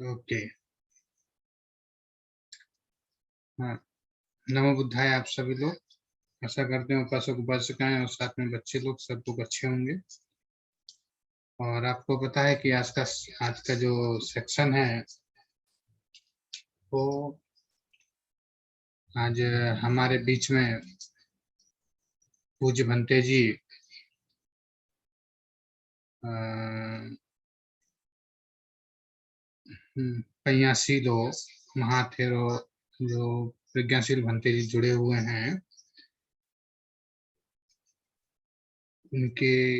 Okay. हाँ, नमो बुद्धाय आप सभी लोग। आशा करते हैं उपासक उपासिकाएं और साथ में बच्चे लोग सब लोग अच्छे होंगे। और आपको पता है कि आज का जो सेक्शन है वो आज हमारे बीच में पूज्य भंते जी पय्याशीलो महाथेरो जो प्रज्ञाशील भंते जी जुड़े हुए हैं, उनके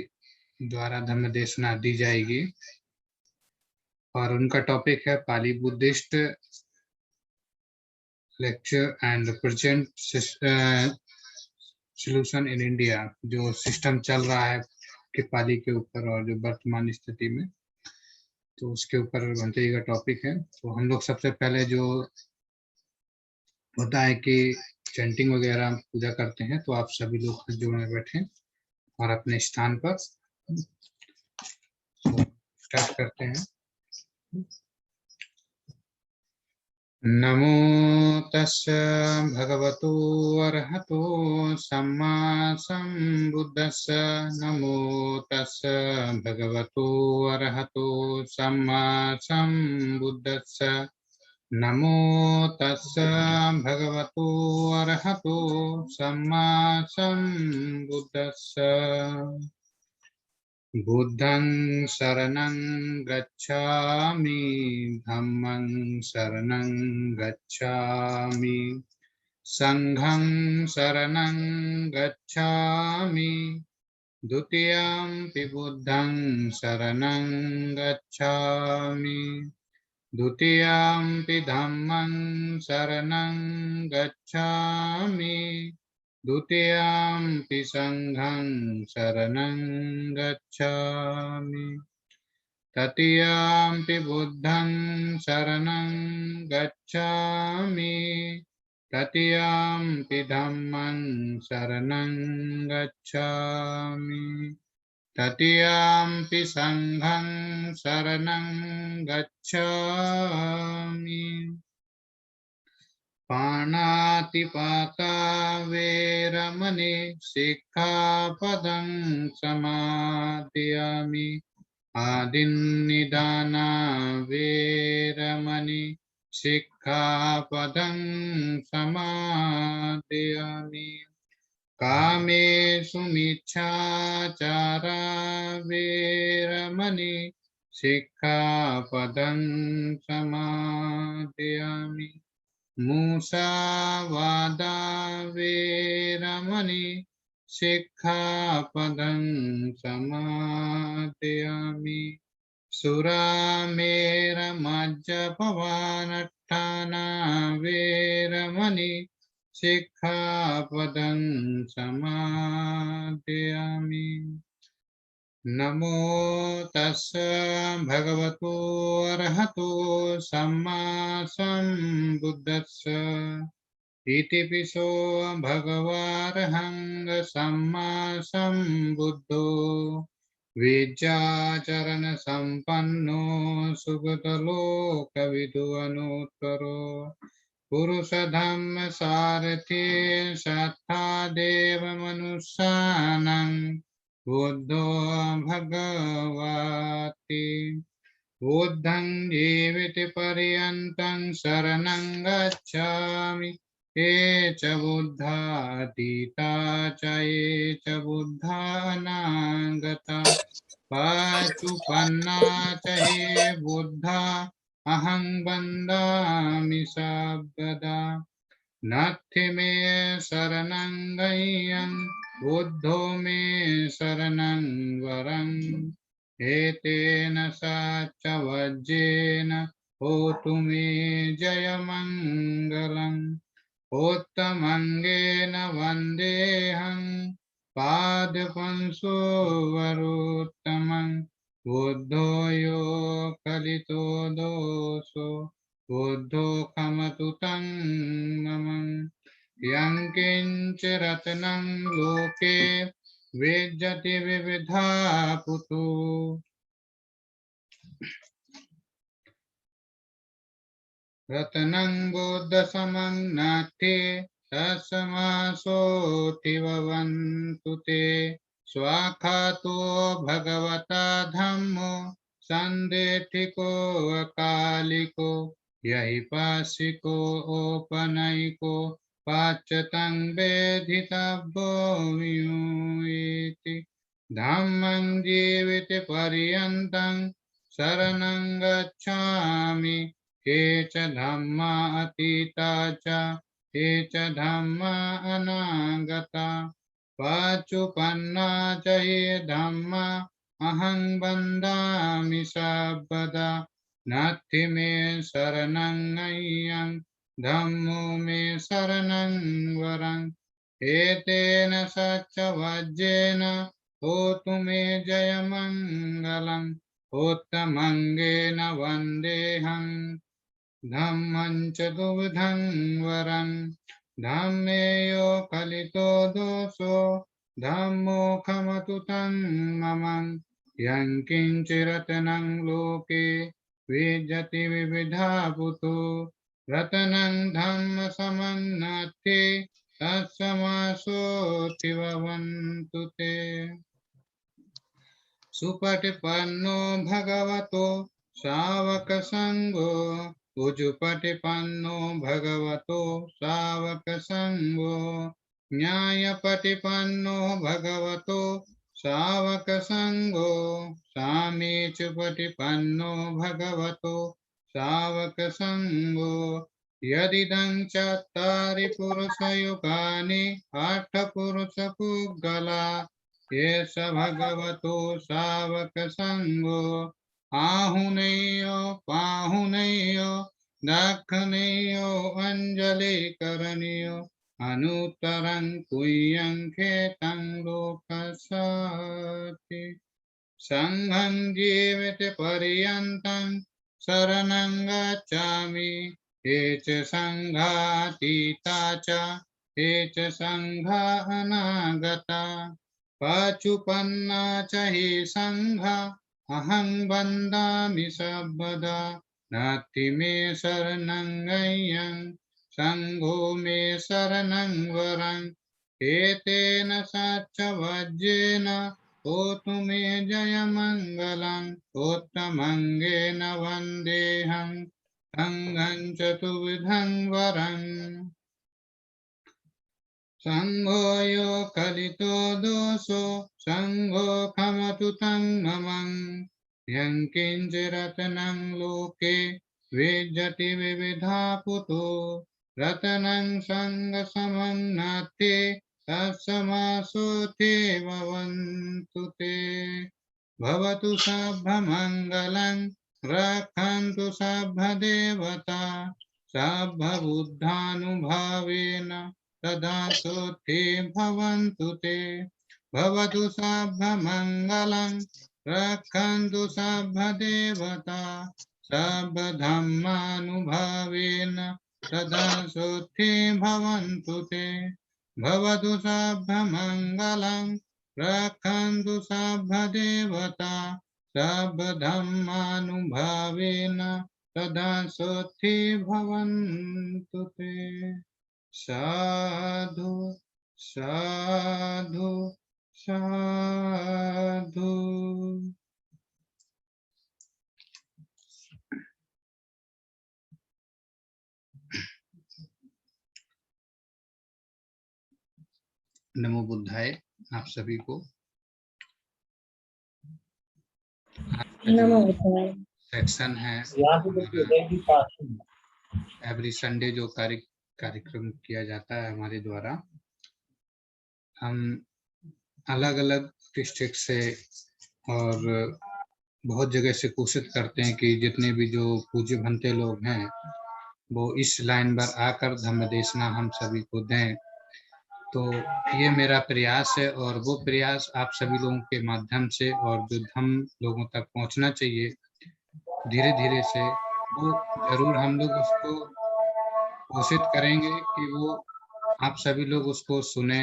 द्वारा धर्म देशना दी जाएगी। और उनका टॉपिक है Pali Buddhist lecture and present solution in India. जो सिस्टम चल रहा है कि पाली के ऊपर और जो वर्तमान स्थिति में, तो उसके ऊपर भंते जी का टॉपिक है। तो हम लोग सबसे पहले जो होता है कि चैंटिंग वगैरह पूजा करते हैं, तो आप सभी लोग हाथ जोड़े बैठे और अपने स्थान पर स्टार्ट करते हैं। नमो तस्य भगवतो अरहतो सम्मा सम्बुद्धस्य। नमो तस्य भगवतो अरहतो सम्मा सम्बुद्धस्य। नमो तस्य भगवतो अरहतो सम्मा सम्बुद्धस्य। बुद्धं शरणं गच्छामि, धम्मं शरणं गच्छामि, संघं शरणं गच्छामि, द्वितीयंपि बुद्धं शरणं गच्छामि, द्वितीयंपि धम्मं शरणं गच्छामि, द्वितीयंपि संघं शरणं गच्छामि, तृतीयंपि बुद्धं शरणं गच्छामि, तृतीयंपि धम्मं शरणं गच्छामि, तृतीयंपि संघं शरणं गच्छामि। पाणातिपाता वेरमणि सिक्खापदं समादयामि। आदिन्निदाना वेरमणि सिक्खापदं समादयामि। कामेषु मिच्छाचारा वेरमणि सिक्खापदं समादयामि। मुसावादा वेरमणि सिक्खापदं समादयामि। सुरामेरमज्जपमानट्ठाना वेरमणि सिक्खापदं समादयामि। नमो तस्य भगवतो अरहतो सम्मा सम्बुद्धस्य। इतिपिसो भगवारहं सम्मा सम्बुद्धो विद्याचरण संपन्नो सुगतलोकविदु अनुत्तरो पुरुषधम्म सारथि सत्ता देव मनुष्याणां बुद्धो भगवाति। बुद्धं जीविति पर्यन्तं शरणं गच्छामि। ये च बुद्धातीता च ये च बुद्धानागता पचुपन्ना च ये बुद्धा अहं वन्दामि सर्वदा। नत्थि मे शरणं गह्यं बुद्धो मे शरणं वरम्। एतेन साच वज्रेन होतु मे जयमङ्गलम्। उत्तमङ्गेन वन्देऽहं पादपंसोऽवरोत्तमं। बुद्धो यो कलितो दोषो बुद्धो खमतु तं नमः। यं किञ्च रत्नं लोके विद्यते विविधा पुतो। रत्नं बुद्ध समं नास्ति तस्मासोऽथि भवन्तु ते स्वाखातो भगवता धम्मो सन्देथिको अकालिको यहि पाशिको औपनयिको पाच्यतं वेदितव्यो विमुक्ति धम्मं जीवितपर्यन्तं शरणं गच्छामि ये च धम्मा अतीता च ये च धम्मा अनागता पाचुपन्ना च ये धम्मा अहं वन्दामि सर्वदा नास्ति मे शरणं अय्यं धम्मो मे शरणं वरम् एतेन सच्चवज्जेन होतु मे जयमङ्गलम् उत्तमङ्गेन वन्देऽहं धम्मं च दुविधं वरम् धम्मेयो कलितो दोषो धम्मो खमतु तं मम यं किञ्चिरत्नं लोके विद्यते विविधा पुतो रत्नं धम्म समं नास्ति तत्समासोऽथि भवन्तु ते सुपटिपन्नो भगवतो सावकसङ्गो उजुपटिपन्नो भगवतो सावकसङ्गो न्यायपटिपन्नो भगवतो सावकसङ्गो सामीचुपटिपन्नो भगवतो सावकसङ्गो यदिदं चत्वारि पुरुषयुगानि अष्टपुरुषपुद्गला येष भगवतो सावकसङ्गो आहुनेयो पाहुनेयो दक्षिणेयो अञ्जलिकरणीयो अनुत्तरं तुय्यं खेतं लोकसति संघं जीवितपर्यन्तं शरणं गच्छामि ये च संघातीता च ये च संघा अनागता पाचुपन्ना च हि संघा अहं वन्दामि सर्वदा नास्ति मे शरणं अय्यं संघो मे शरणं वरम् एतेन सच्चवज्जेन होतु मे जयमङ्गलम् उत्तमङ्गेन वन्देऽहं संघं चतुर्विधं वरम् संघो यो कलितो दोषो संघो खमतु तं ममं यं किञ्चिरत्नं लोके विद्यते विविधा पुतो रत्नं संगसमं नास्ति तत्समासोऽथि भवन्तु ते भवतु सर्वमङ्गलं रक्षन्तु सर्वदेवता सर्वबुद्धानुभावेन तदा सोऽथि भवन्तु ते भवतु सर्वमङ्गलं रक्षन्तु सर्वदेवता सर्वधर्मानुभावेन तदा सोऽथि भवन्तु ते भवतु सर्वमङ्गलं रक्षन्तु सर्वदेवता सर्वधर्मानुभावेन तदा सोऽथि भवन्तु ते साधु साधु साधु। नमो बुद्धाय आप सभी को। नमो बुद्धाय। सेक्शन है एवरी संडे जो कार्यक्रम किया जाता है हमारे द्वारा, हम अलग अलग डिस्ट्रिक्ट से और बहुत जगह से कोशिश करते हैं कि जितने भी जो पूज्य भंते लोग हैं वो इस लाइन पर आकर धम्म देशना हम सभी को दें। तो ये मेरा प्रयास है और वो प्रयास आप सभी लोगों के माध्यम से और जो धम्म लोगों तक पहुंचना चाहिए धीरे धीरे से, वो जरूर हम लोग उसको कोशिश करेंगे कि वो आप सभी लोग उसको सुने,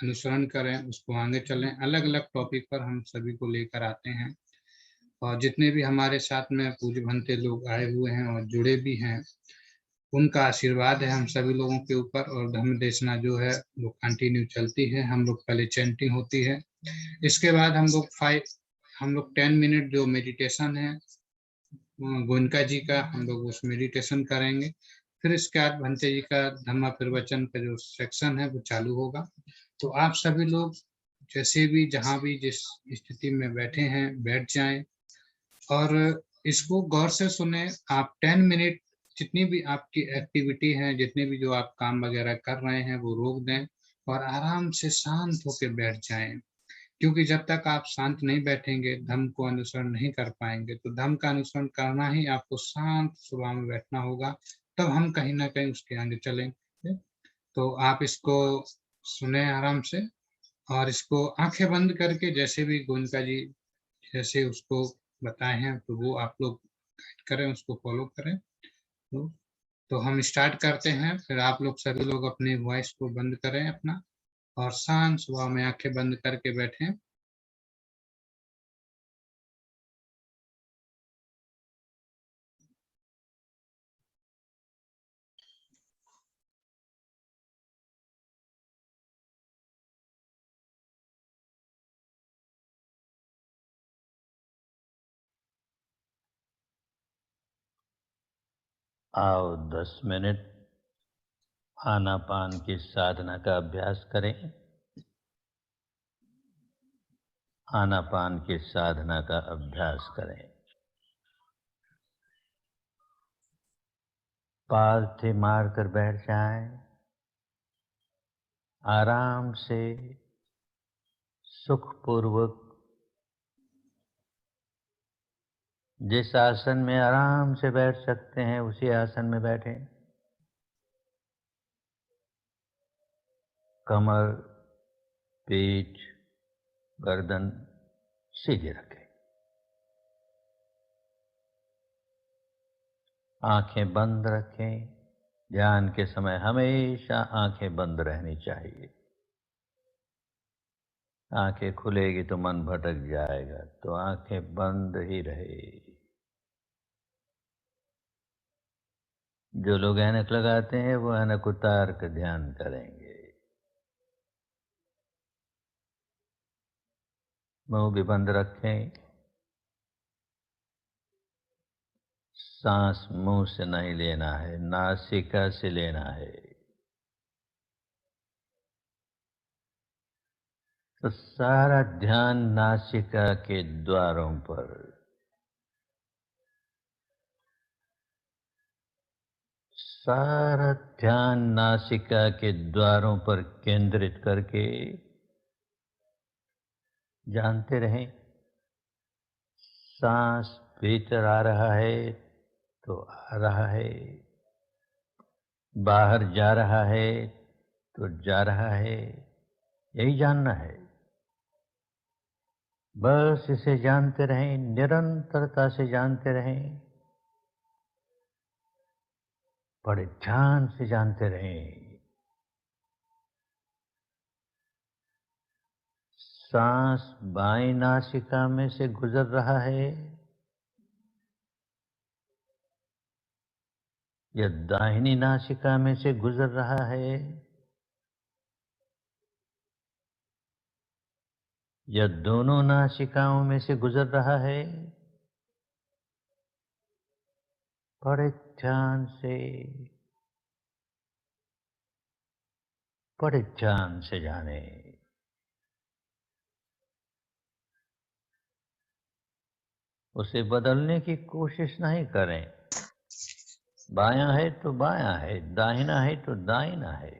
अनुसरण करें, उसको आगे चलें। अलग अलग टॉपिक पर हम सभी को लेकर आते हैं और जितने भी हमारे साथ में पूज्य भंते लोग आए हुए हैं और जुड़े भी हैं, उनका आशीर्वाद है हम सभी लोगों के ऊपर, और धम्म देशना जो है वो कंटिन्यू चलती है। हम लोग पहले चैंटिंग होती है, इसके बाद हम लोग 10 मिनट जो मेडिटेशन है गोयनका जी का, हम लोग उस मेडिटेशन करेंगे। फिर इसके बाद भंते जी का धम्मा प्रवचन का जो सेक्शन है वो चालू होगा। तो आप सभी लोग जैसे भी जहाँ भी जिस स्थिति में बैठे हैं बैठ जाएं और इसको गौर से सुने। आप 10 मिनट जितनी भी आपकी एक्टिविटी है, जितने भी जो आप काम वगैरह कर रहे हैं वो रोक दें और आराम से शांत होकर बैठ जाएं। क्योंकि जब तक आप शांत नहीं बैठेंगे, धम्म को अनुसरण नहीं कर पाएंगे। तो धम्म का अनुसरण करना ही आपको शांत स्वभाव में बैठना होगा, तब हम कहीं ना कहीं उसके आगे चलेंगे। तो आप इसको सुने आराम से, और इसको आंखें बंद करके जैसे भी गोयनका जी जैसे उसको बताए हैं तो वो आप लोग करें, उसको फॉलो करें। तो हम स्टार्ट करते हैं। फिर आप लोग सभी लोग अपनी वॉइस को बंद करें अपना, और शांत स्वभाव में आंखें बंद करके बैठें। आओ 10 मिनट आनापान की साधना का अभ्यास करें। आनापान की साधना का अभ्यास करें। पालथी मारकर बैठ जाएं। आराम से सुखपूर्वक जिस आसन में आराम से बैठ सकते हैं उसी आसन में बैठें। कमर, पीठ, गर्दन सीधी रखें। आंखें बंद रखें। ध्यान के समय हमेशा आंखें बंद रहनी चाहिए। आंखें खुलेगी तो मन भटक जाएगा, तो आंखें बंद ही रहे। जो लोग ऐनक लगाते हैं वो ऐनक उतार कर ध्यान करेंगे। मुंह भी बंद रखें। सांस मुंह से नहीं लेना है, नासिका से लेना है। तो सारा ध्यान नासिका के द्वारों पर, सारा ध्यान नासिका के द्वारों पर केंद्रित करके जानते रहें। सांस भीतर आ रहा है तो आ रहा है, बाहर जा रहा है तो जा रहा है, यही जानना है। बस इसे जानते रहें, निरंतरता से जानते रहें, बड़े ध्यान से जानते रहें। सांस बाईं नासिका में से गुजर रहा है या दाहिनी नासिका में से गुजर रहा है, या दोनों नासिकाओं में से गुजर रहा है, बड़े ध्यान से, बड़े ध्यान से जाने। उसे बदलने की कोशिश नहीं करें। बायां है तो बायां है, दाहिना है तो दाहिना है,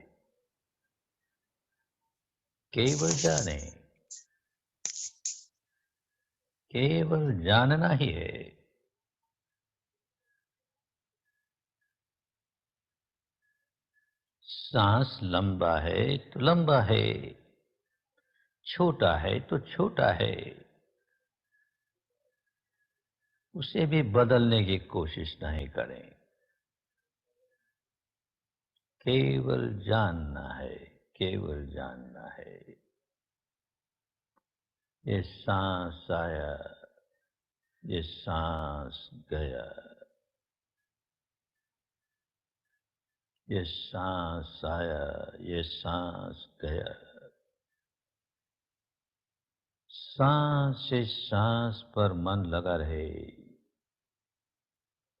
केवल जाने, केवल जानना ही है। सांस लंबा है तो लंबा है, छोटा है तो छोटा है, उसे भी बदलने की कोशिश नहीं करें। केवल जानना है, केवल जानना है। ये सांस आया, ये सांस गया। ये सांस आया, ये सांस गया, सांस से सांस पर मन लगा रहे,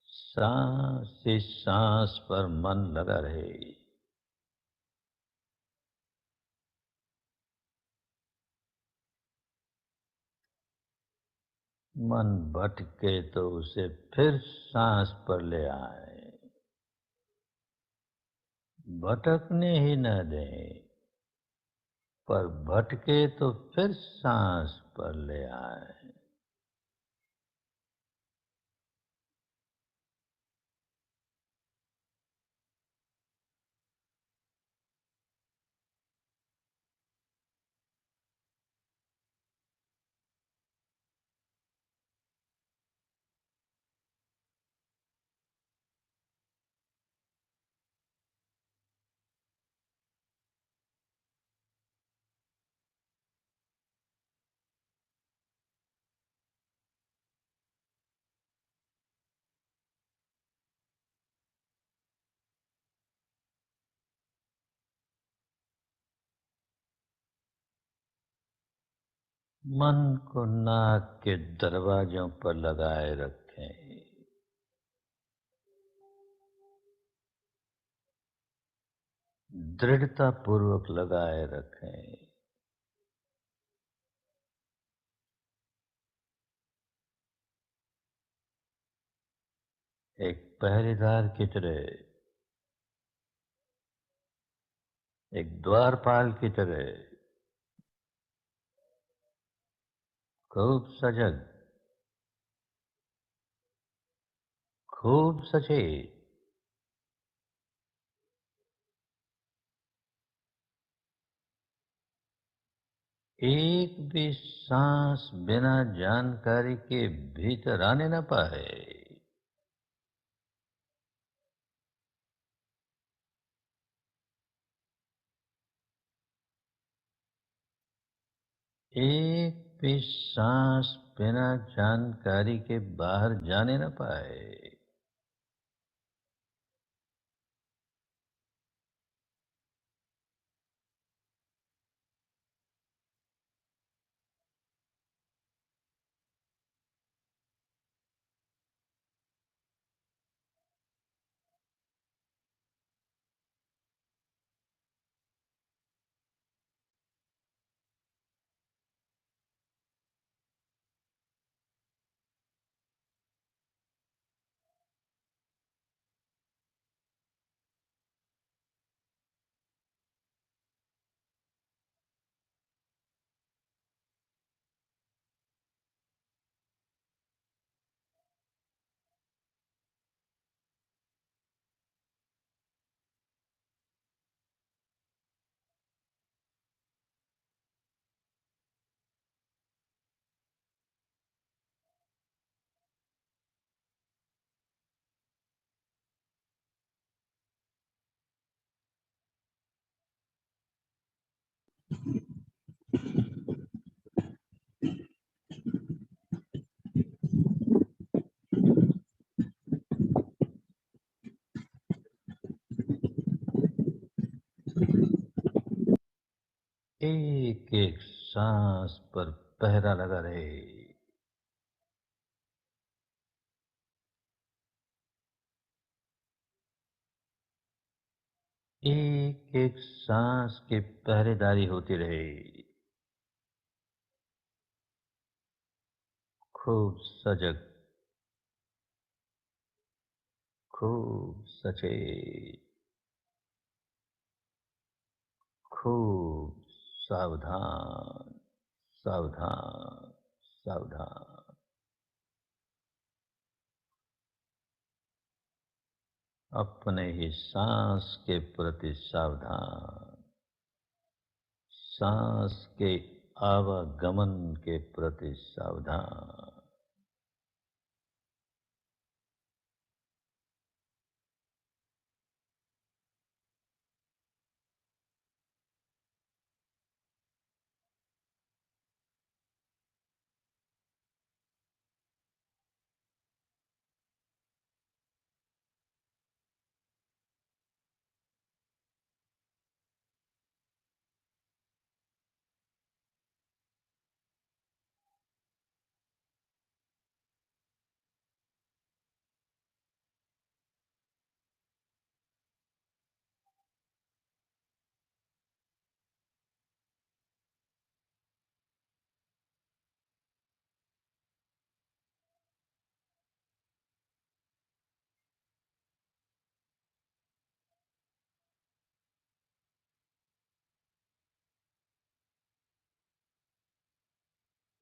सांस से सांस पर मन लगा रहे। मन भटके तो उसे फिर सांस पर ले आए, भटकने ही न दें, पर भटके तो फिर सांस पर ले आए। मन को नाक के दरवाजों पर लगाए रखें, दृढ़ता पूर्वक लगाए रखें। एक पहरेदार की तरह, एक द्वारपाल की तरह, खूब सजग, खूब सचेत, एक भी सांस बिना जानकारी के भीतर आने न पाए। एक भी सांस बिना जानकारी के बाहर जाने न पाए। एक एक सांस पर पहरा लगा रहे। एक एक सांस की पहरेदारी होती रहे। खूब सजग, खूब सचेत, खूब सावधान, सावधान, सावधान। अपने ही सांस के प्रति सावधान, सांस के आवागमन के प्रति सावधान।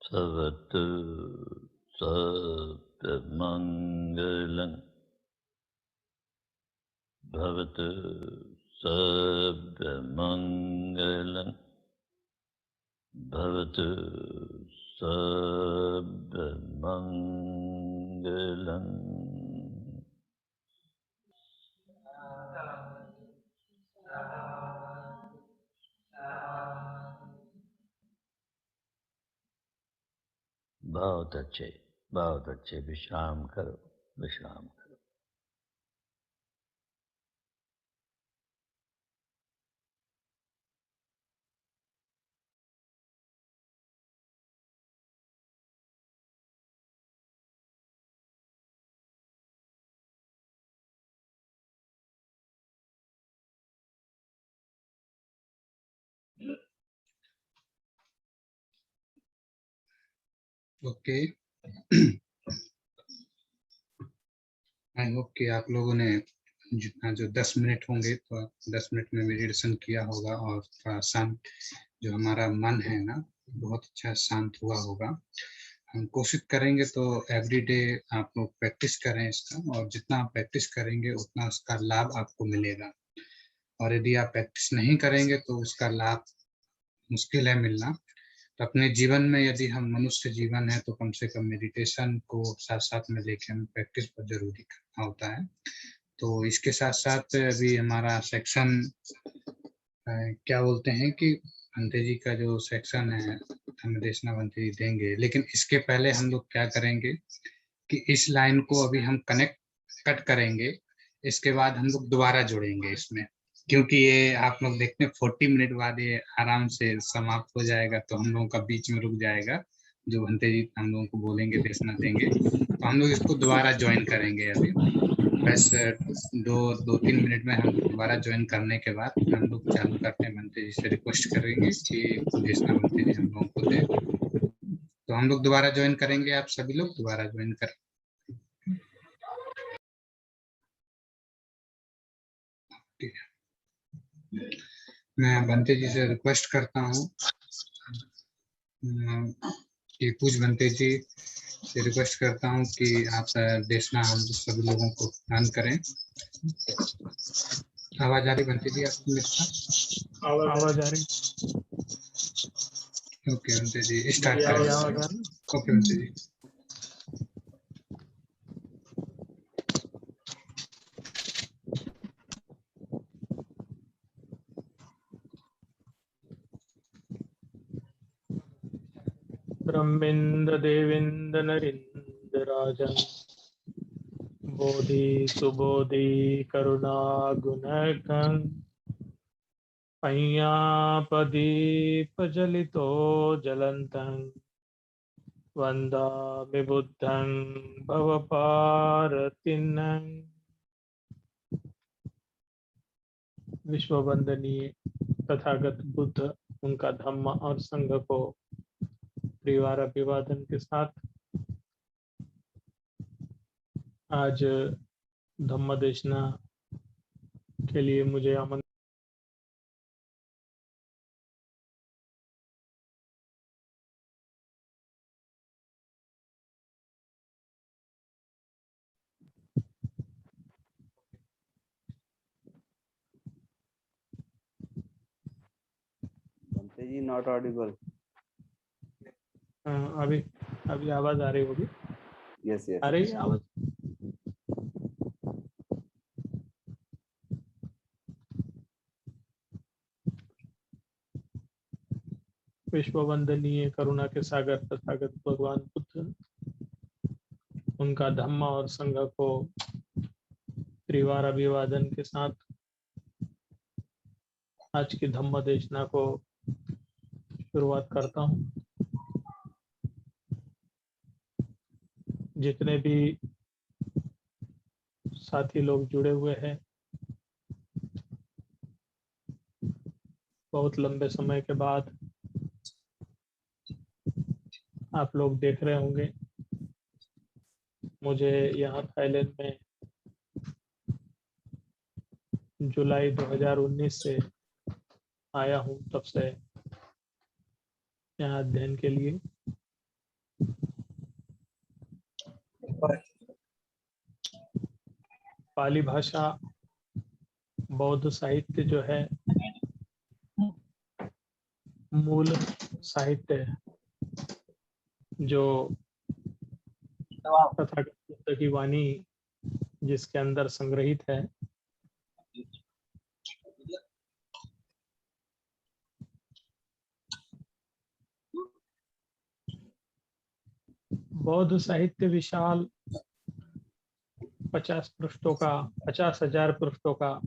Savatu Sabdamangalam Bhavatu Sabdamangalam Bhavatu Sabdamangalam. बहुत अच्छे, विश्राम करो, विश्राम करो। ओके, आई होप कि आप लोगों ने जितना जो 10 मिनट होंगे तो 10 मिनट में मेडिटेशन किया होगा और थोड़ा शांत जो हमारा मन है ना बहुत अच्छा शांत हुआ होगा। हम कोशिश करेंगे तो एवरीडे आप लोग प्रैक्टिस करें इसका, और जितना आप प्रैक्टिस करेंगे उतना उसका लाभ आपको मिलेगा। और यदि आप प्रैक्टिस नहीं करेंगे तो उसका लाभ मुश्किल है मिलना। तो अपने जीवन में यदि हम मनुष्य जीवन है तो कम से कम मेडिटेशन को साथ साथ में लेके हमें प्रैक्टिस बहुत जरूरी करना होता है। तो इसके साथ साथ अभी हमारा सेक्शन क्या बोलते हैं कि भंते जी का जो सेक्शन है धम्मदेशना भंते जी देंगे, लेकिन इसके पहले हम लोग क्या करेंगे कि इस लाइन को अभी हम कट करेंगे, इसके बाद हम लोग दोबारा जोड़ेंगे इसमें, क्योंकि ये आप लोग देखते हैं 40 मिनट बाद ये आराम से समाप्त हो जाएगा, तो हम लोगों का बीच में रुक जाएगा। जो भंते जी हम लोगों को बोलेंगे, देशना देंगे, तो हम लोग इसको दोबारा ज्वाइन करेंगे। अभी बस 2-3 मिनट में हम दोबारा ज्वाइन करने के बाद हम लोग चालू करते हैं। भंते जी से रिक्वेस्ट करेंगे कि देशना भंते जी हम लोगों को दे, तो हम लोग दोबारा ज्वाइन करेंगे। आप सभी लोग दोबारा ज्वाइन करें। मैं भंते जी से रिक्वेस्ट करता हूँ कि पूज भंते जी से रिक्वेस्ट करता हूँ कि आप देशना हम सभी लोगों को दान करें। आवाज आ रही भंते जी आपको मेरे साथ? आवाज आ रही? ओके भंते जी स्टार्ट करें। ओके भंते जी। ब्रह्मेन्द्र देवेन्द्र नरेन्द्र राजन बोधि सुबोधि करुणा गुणकं पय्यापदीप जलितो जलंतं वन्दामि बुद्धं भवपारतिन्नं। विश्व वंदनीय तथागत बुद्ध, उनका धम्म और संघ को परिवार अभिवादन के साथ आज धम्मदेशना के लिए मुझे आमंत्रित Bhante ji not audible. अभी आवाज आ रही होगी? Yes, yes. आ रही है आवाज? विश्व वंदनीय करुणा के सागर तथागत भगवान बुद्ध, उनका धम्म और संघ को त्रिवार अभिवादन के साथ आज की धम्म देशना को शुरुआत करता हूँ। जितने भी साथी लोग जुड़े हुए हैं, बहुत लंबे समय के बाद आप लोग देख रहे होंगे मुझे यहाँ थाईलैंड में जुलाई 2019 से आया हूँ, तब से यहाँ अध्ययन के लिए। पाली भाषा बौद्ध साहित्य जो है मूल साहित्य है, जो तथागत बुद्ध की वाणी जिसके अंदर संग्रहित है। बौद्ध साहित्य विशाल 50,000 पृष्ठों का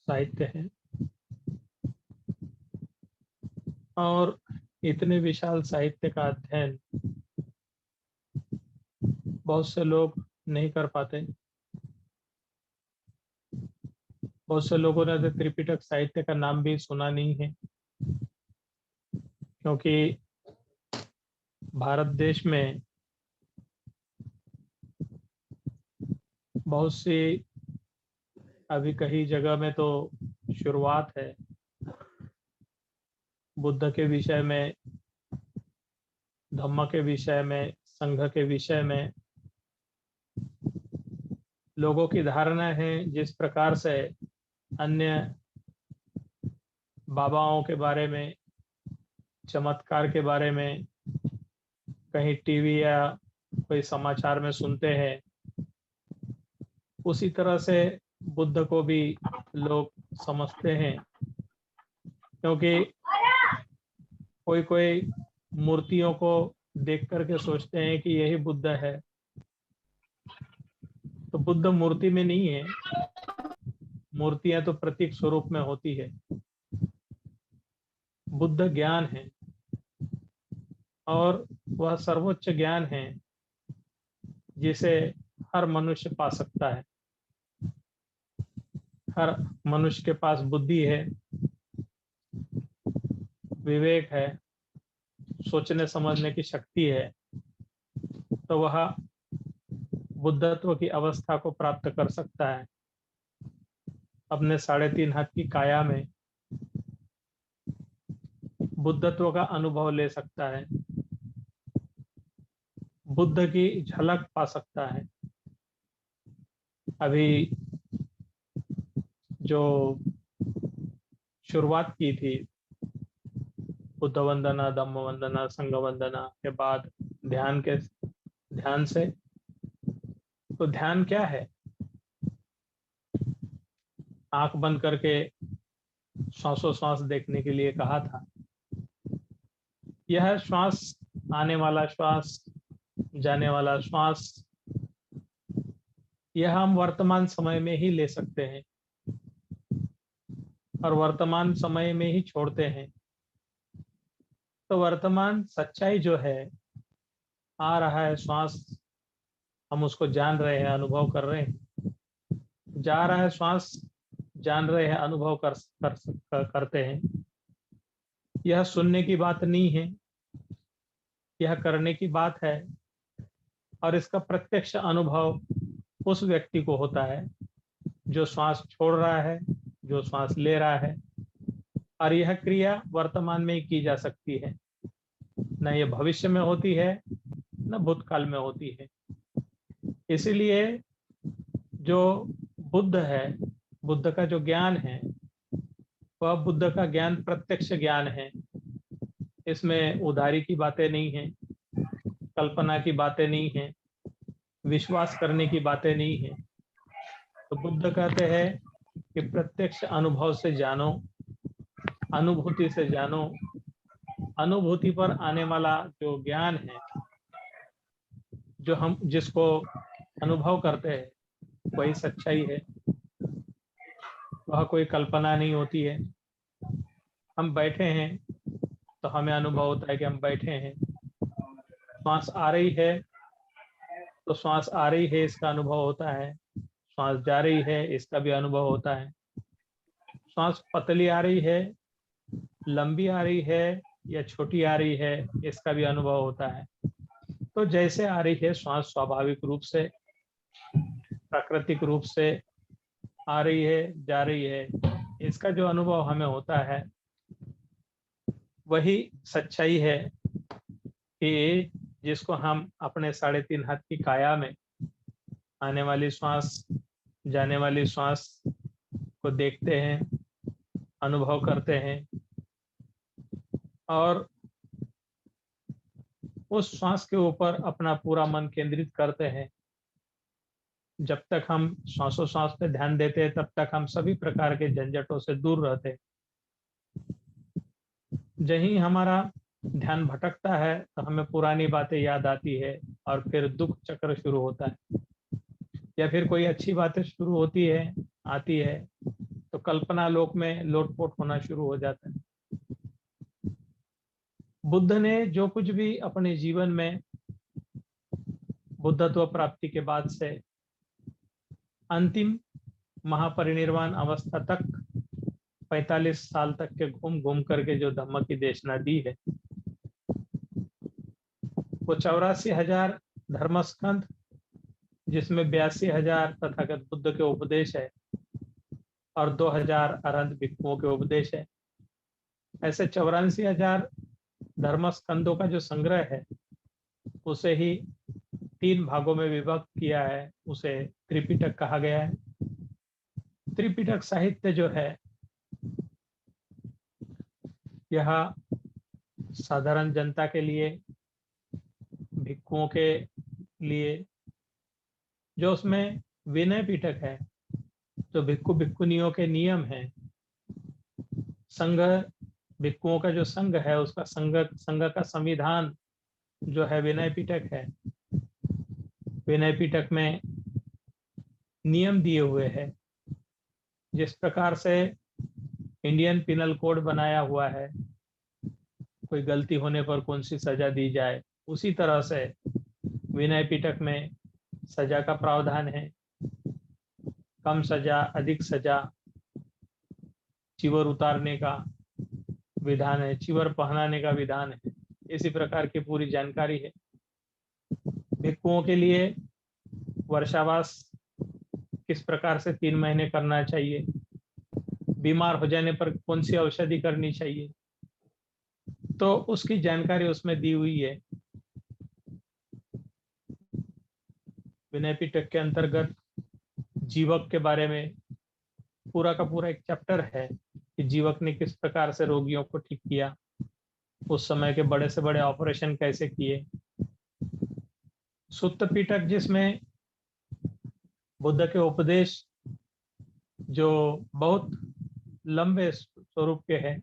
साहित्य है, और इतने विशाल साहित्य का अध्ययन बहुत से लोग नहीं कर पाते। बहुत से लोगों ने तो त्रिपिटक साहित्य का नाम भी सुना नहीं है, क्योंकि भारत देश में बहुत सी अभी कई जगह में तो शुरुआत है बुद्ध के विषय में, धम्म के विषय में, संघ के विषय में। लोगों की धारणा है जिस प्रकार से अन्य बाबाओं के बारे में, चमत्कार के बारे में कहीं टीवी या कोई समाचार में सुनते हैं, उसी तरह से बुद्ध को भी लोग समझते हैं। क्योंकि कोई कोई मूर्तियों को देख करके सोचते हैं कि यही बुद्ध है, तो बुद्ध मूर्ति में नहीं है। मूर्तियां तो प्रतीक स्वरूप में होती है। बुद्ध ज्ञान है, और वह सर्वोच्च ज्ञान है जिसे हर मनुष्य पा सकता है। हर मनुष्य के पास बुद्धि है, विवेक है, सोचने समझने की शक्ति है, तो वह बुद्धत्व की अवस्था को प्राप्त कर सकता है। अपने 3.5 हाथ की काया में बुद्धत्व का अनुभव ले सकता है, बुद्ध की झलक पा सकता है। अभी जो शुरुआत की थी बुद्ध वंदना, धम्म वंदना, संघ वंदना के बाद ध्यान से, तो ध्यान क्या है? आंख बंद करके श्वासोश्वास देखने के लिए कहा था। यह श्वास, आने वाला श्वास, जाने वाला श्वास, यह हम वर्तमान समय में ही ले सकते हैं और वर्तमान समय में ही छोड़ते हैं। तो वर्तमान सच्चाई जो है, आ रहा है श्वास, हम उसको जान रहे हैं, अनुभव कर रहे हैं। जा रहा है श्वास, जान रहे हैं, अनुभव करते हैं। यह सुनने की बात नहीं है, यह करने की बात है। और इसका प्रत्यक्ष अनुभव उस व्यक्ति को होता है जो श्वास छोड़ रहा है, जो श्वास ले रहा है। और यह क्रिया वर्तमान में ही की जा सकती है, न ये भविष्य में होती है, न भूतकाल में होती है। इसीलिए जो बुद्ध है, बुद्ध का जो ज्ञान है, वह बुद्ध का ज्ञान प्रत्यक्ष ज्ञान है। इसमें उधारी की बातें नहीं है, कल्पना की बातें नहीं है, विश्वास करने की बातें नहीं है। तो बुद्ध कहते हैं कि प्रत्यक्ष अनुभव से जानो, अनुभूति से जानो। अनुभूति पर आने वाला जो ज्ञान है, जो हम जिसको अनुभव करते हैं, वही सच्चाई है। वह कोई कल्पना नहीं होती है। हम बैठे हैं तो हमें अनुभव होता है कि हम बैठे हैं। श्वास आ रही है तो श्वास आ रही है, इसका अनुभव होता है। श्वास जा रही है, इसका भी अनुभव होता है। श्वास पतली आ रही है, लंबी आ रही है या छोटी आ रही है, इसका भी अनुभव होता है। तो जैसे आ रही है श्वास, स्वाभाविक रूप से, प्राकृतिक रूप से आ रही है, जा रही है, इसका जो अनुभव हमें होता है, वही सच्चाई है कि जिसको हम अपने 3.5 हाथ की काया में आने वाली श्वास, जाने वाली श्वास को देखते हैं, अनुभव करते हैं और उस श्वास के ऊपर अपना पूरा मन केंद्रित करते हैं। जब तक हम श्वासोश्वास पे ध्यान देते हैं तब तक हम सभी प्रकार के झंझटों से दूर रहते हैं। जहीं हमारा ध्यान भटकता है तो हमें पुरानी बातें याद आती है और फिर दुख चक्र शुरू होता है, या फिर कोई अच्छी बातें शुरू होती है आती है तो कल्पना लोक में लोटपोट होना शुरू हो जाता है। बुद्ध ने जो कुछ भी अपने जीवन में बुद्धत्व प्राप्ति के बाद से अंतिम महापरिनिर्वाण अवस्था तक 45 साल तक के घूम घूम करके जो धम्म की देशना दी है, वो 84,000 धर्मस्कंध, जिसमें 82,000 तथागत बुद्ध के उपदेश है और 2,000 अरहंत भिक्षुओं के उपदेश है। ऐसे 84,000 धर्मस्कंदों का जो संग्रह है उसे ही 3 भागों में विभक्त किया है, उसे त्रिपिटक कहा गया है। त्रिपिटक साहित्य जो है यह साधारण जनता के लिए, भिक्षुओं के लिए, जो उसमें विनय पिटक है, जो भिक्षु भिक्षुनियों के नियम हैं, संघ भिक्षुओं का जो संघ है उसका संघ का संविधान जो है विनय पिटक है। विनय पिटक में नियम दिए हुए हैं, जिस प्रकार से इंडियन पिनल कोड बनाया हुआ है, कोई गलती होने पर कौन सी सजा दी जाए, उसी तरह से विनय पिटक में सजा का प्रावधान है। कम सजा, अधिक सजा, चिवर उतारने का विधान है, चिवर पहनाने का विधान है, इसी प्रकार की पूरी जानकारी है। भिक्षुओं के लिए वर्षावास किस प्रकार से 3 महीने करना चाहिए, बीमार हो जाने पर कौन सी औषधि करनी चाहिए, तो उसकी जानकारी उसमें दी हुई है। विनय पिटक के अंतर्गत जीवक के बारे में पूरा का पूरा एक चैप्टर है कि जीवक ने किस प्रकार से रोगियों को ठीक किया, उस समय के बड़े से बड़े ऑपरेशन कैसे किए। सुत्त पिटक, जिसमें बुद्ध के उपदेश जो बहुत लंबे स्वरूप के हैं,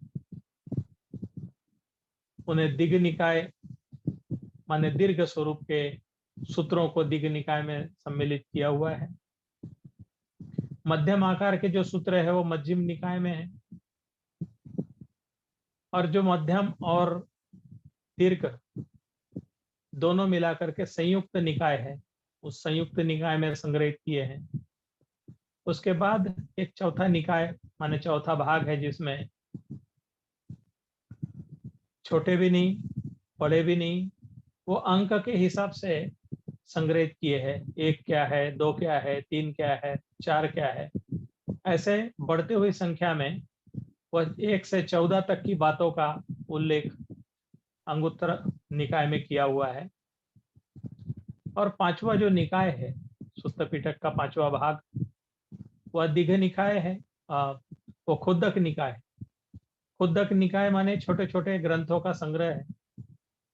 उन्हें दिग निकाय माने दीर्घ स्वरूप के सूत्रों को दिग निकाय में सम्मिलित किया हुआ है। मध्यम आकार के जो सूत्र है वो मध्यम निकाय में है, और जो मध्यम और दीर्घ दोनों मिलाकर के संयुक्त निकाय है, उस संयुक्त निकाय में संग्रहित किए हैं। उसके बाद एक चौथा निकाय माने चौथा भाग है, जिसमें छोटे भी नहीं बड़े भी नहीं, वो अंक के हिसाब से संग्रहित किए हैं। 1 क्या है, 2 क्या है, 3 क्या है, 4 क्या है, ऐसे बढ़ती हुई संख्या में वह 1 से 14 तक की बातों का उल्लेख अंगुत्तर निकाय में किया हुआ है। और 5वां जो निकाय है, सुत्त पिटक का 5वां भाग, वह दिघ निकाय है, वो खुद्दक निकाय। खुद्दक निकाय माने छोटे छोटे ग्रंथों का संग्रह है,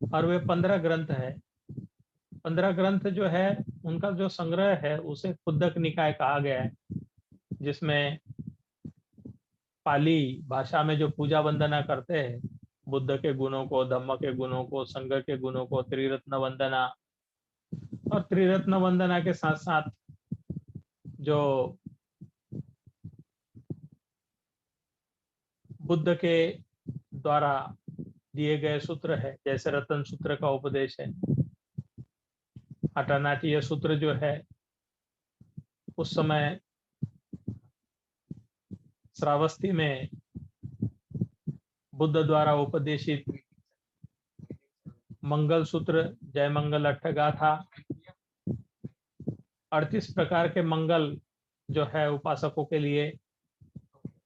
और वे 15 ग्रंथ है। 15 ग्रंथ जो है उनका जो संग्रह है उसे खुद्दक निकाय कहा गया है, जिसमें पाली भाषा में जो पूजा वंदना करते हैं, बुद्ध के गुणों को, धम्म के गुणों को, संघ के गुणों को, त्रिरत्न वंदना, और त्रिरत्न वंदना के साथ साथ जो बुद्ध के द्वारा दिए गए सूत्र है, जैसे रतन सूत्र का उपदेश है, अटानाटीय सूत्र जो है उस समय श्रावस्ती में बुद्ध द्वारा उपदेशित मंगल सूत्र, जय मंगल अट्ठगाथा, 38 प्रकार के मंगल जो है उपासकों के लिए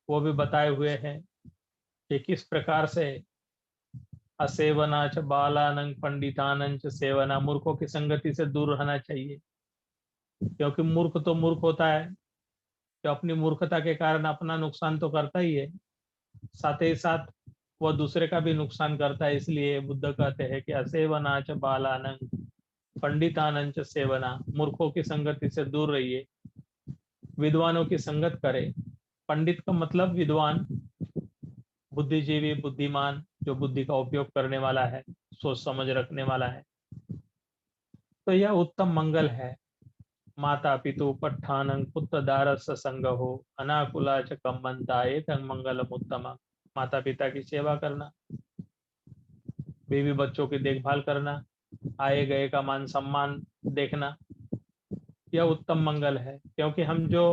वो भी बताए हुए हैं कि किस प्रकार से असेवना च बालानंग पंडितानंच सेवना, मूर्खों की संगति से दूर रहना चाहिए, क्योंकि मूर्ख तो मूर्ख होता है, जो अपनी मूर्खता के कारण अपना नुकसान तो करता ही है, साथ ही साथ वह दूसरे का भी नुकसान करता है। इसलिए बुद्ध कहते हैं कि असेवना च बालानंग पंडितानंद च सेवना, मूर्खों की संगति से दूर रहिए, विद्वानों की संगत करें। पंडित का मतलब विद्वान, बुद्धिजीवी, बुद्धिमान, जो बुद्धि का उपयोग करने वाला है, सोच समझ रखने वाला है। तो यह उत्तम मंगल है। माता पितु पट्ठानं पुत्र दारस संगहो अनाकुला च कम्मन्ता एतं मंगलम उत्तम। माता पिता की सेवा करना, बीवी बच्चों की देखभाल करना, आए गए का मान सम्मान देखना, यह उत्तम मंगल है। क्योंकि हम जो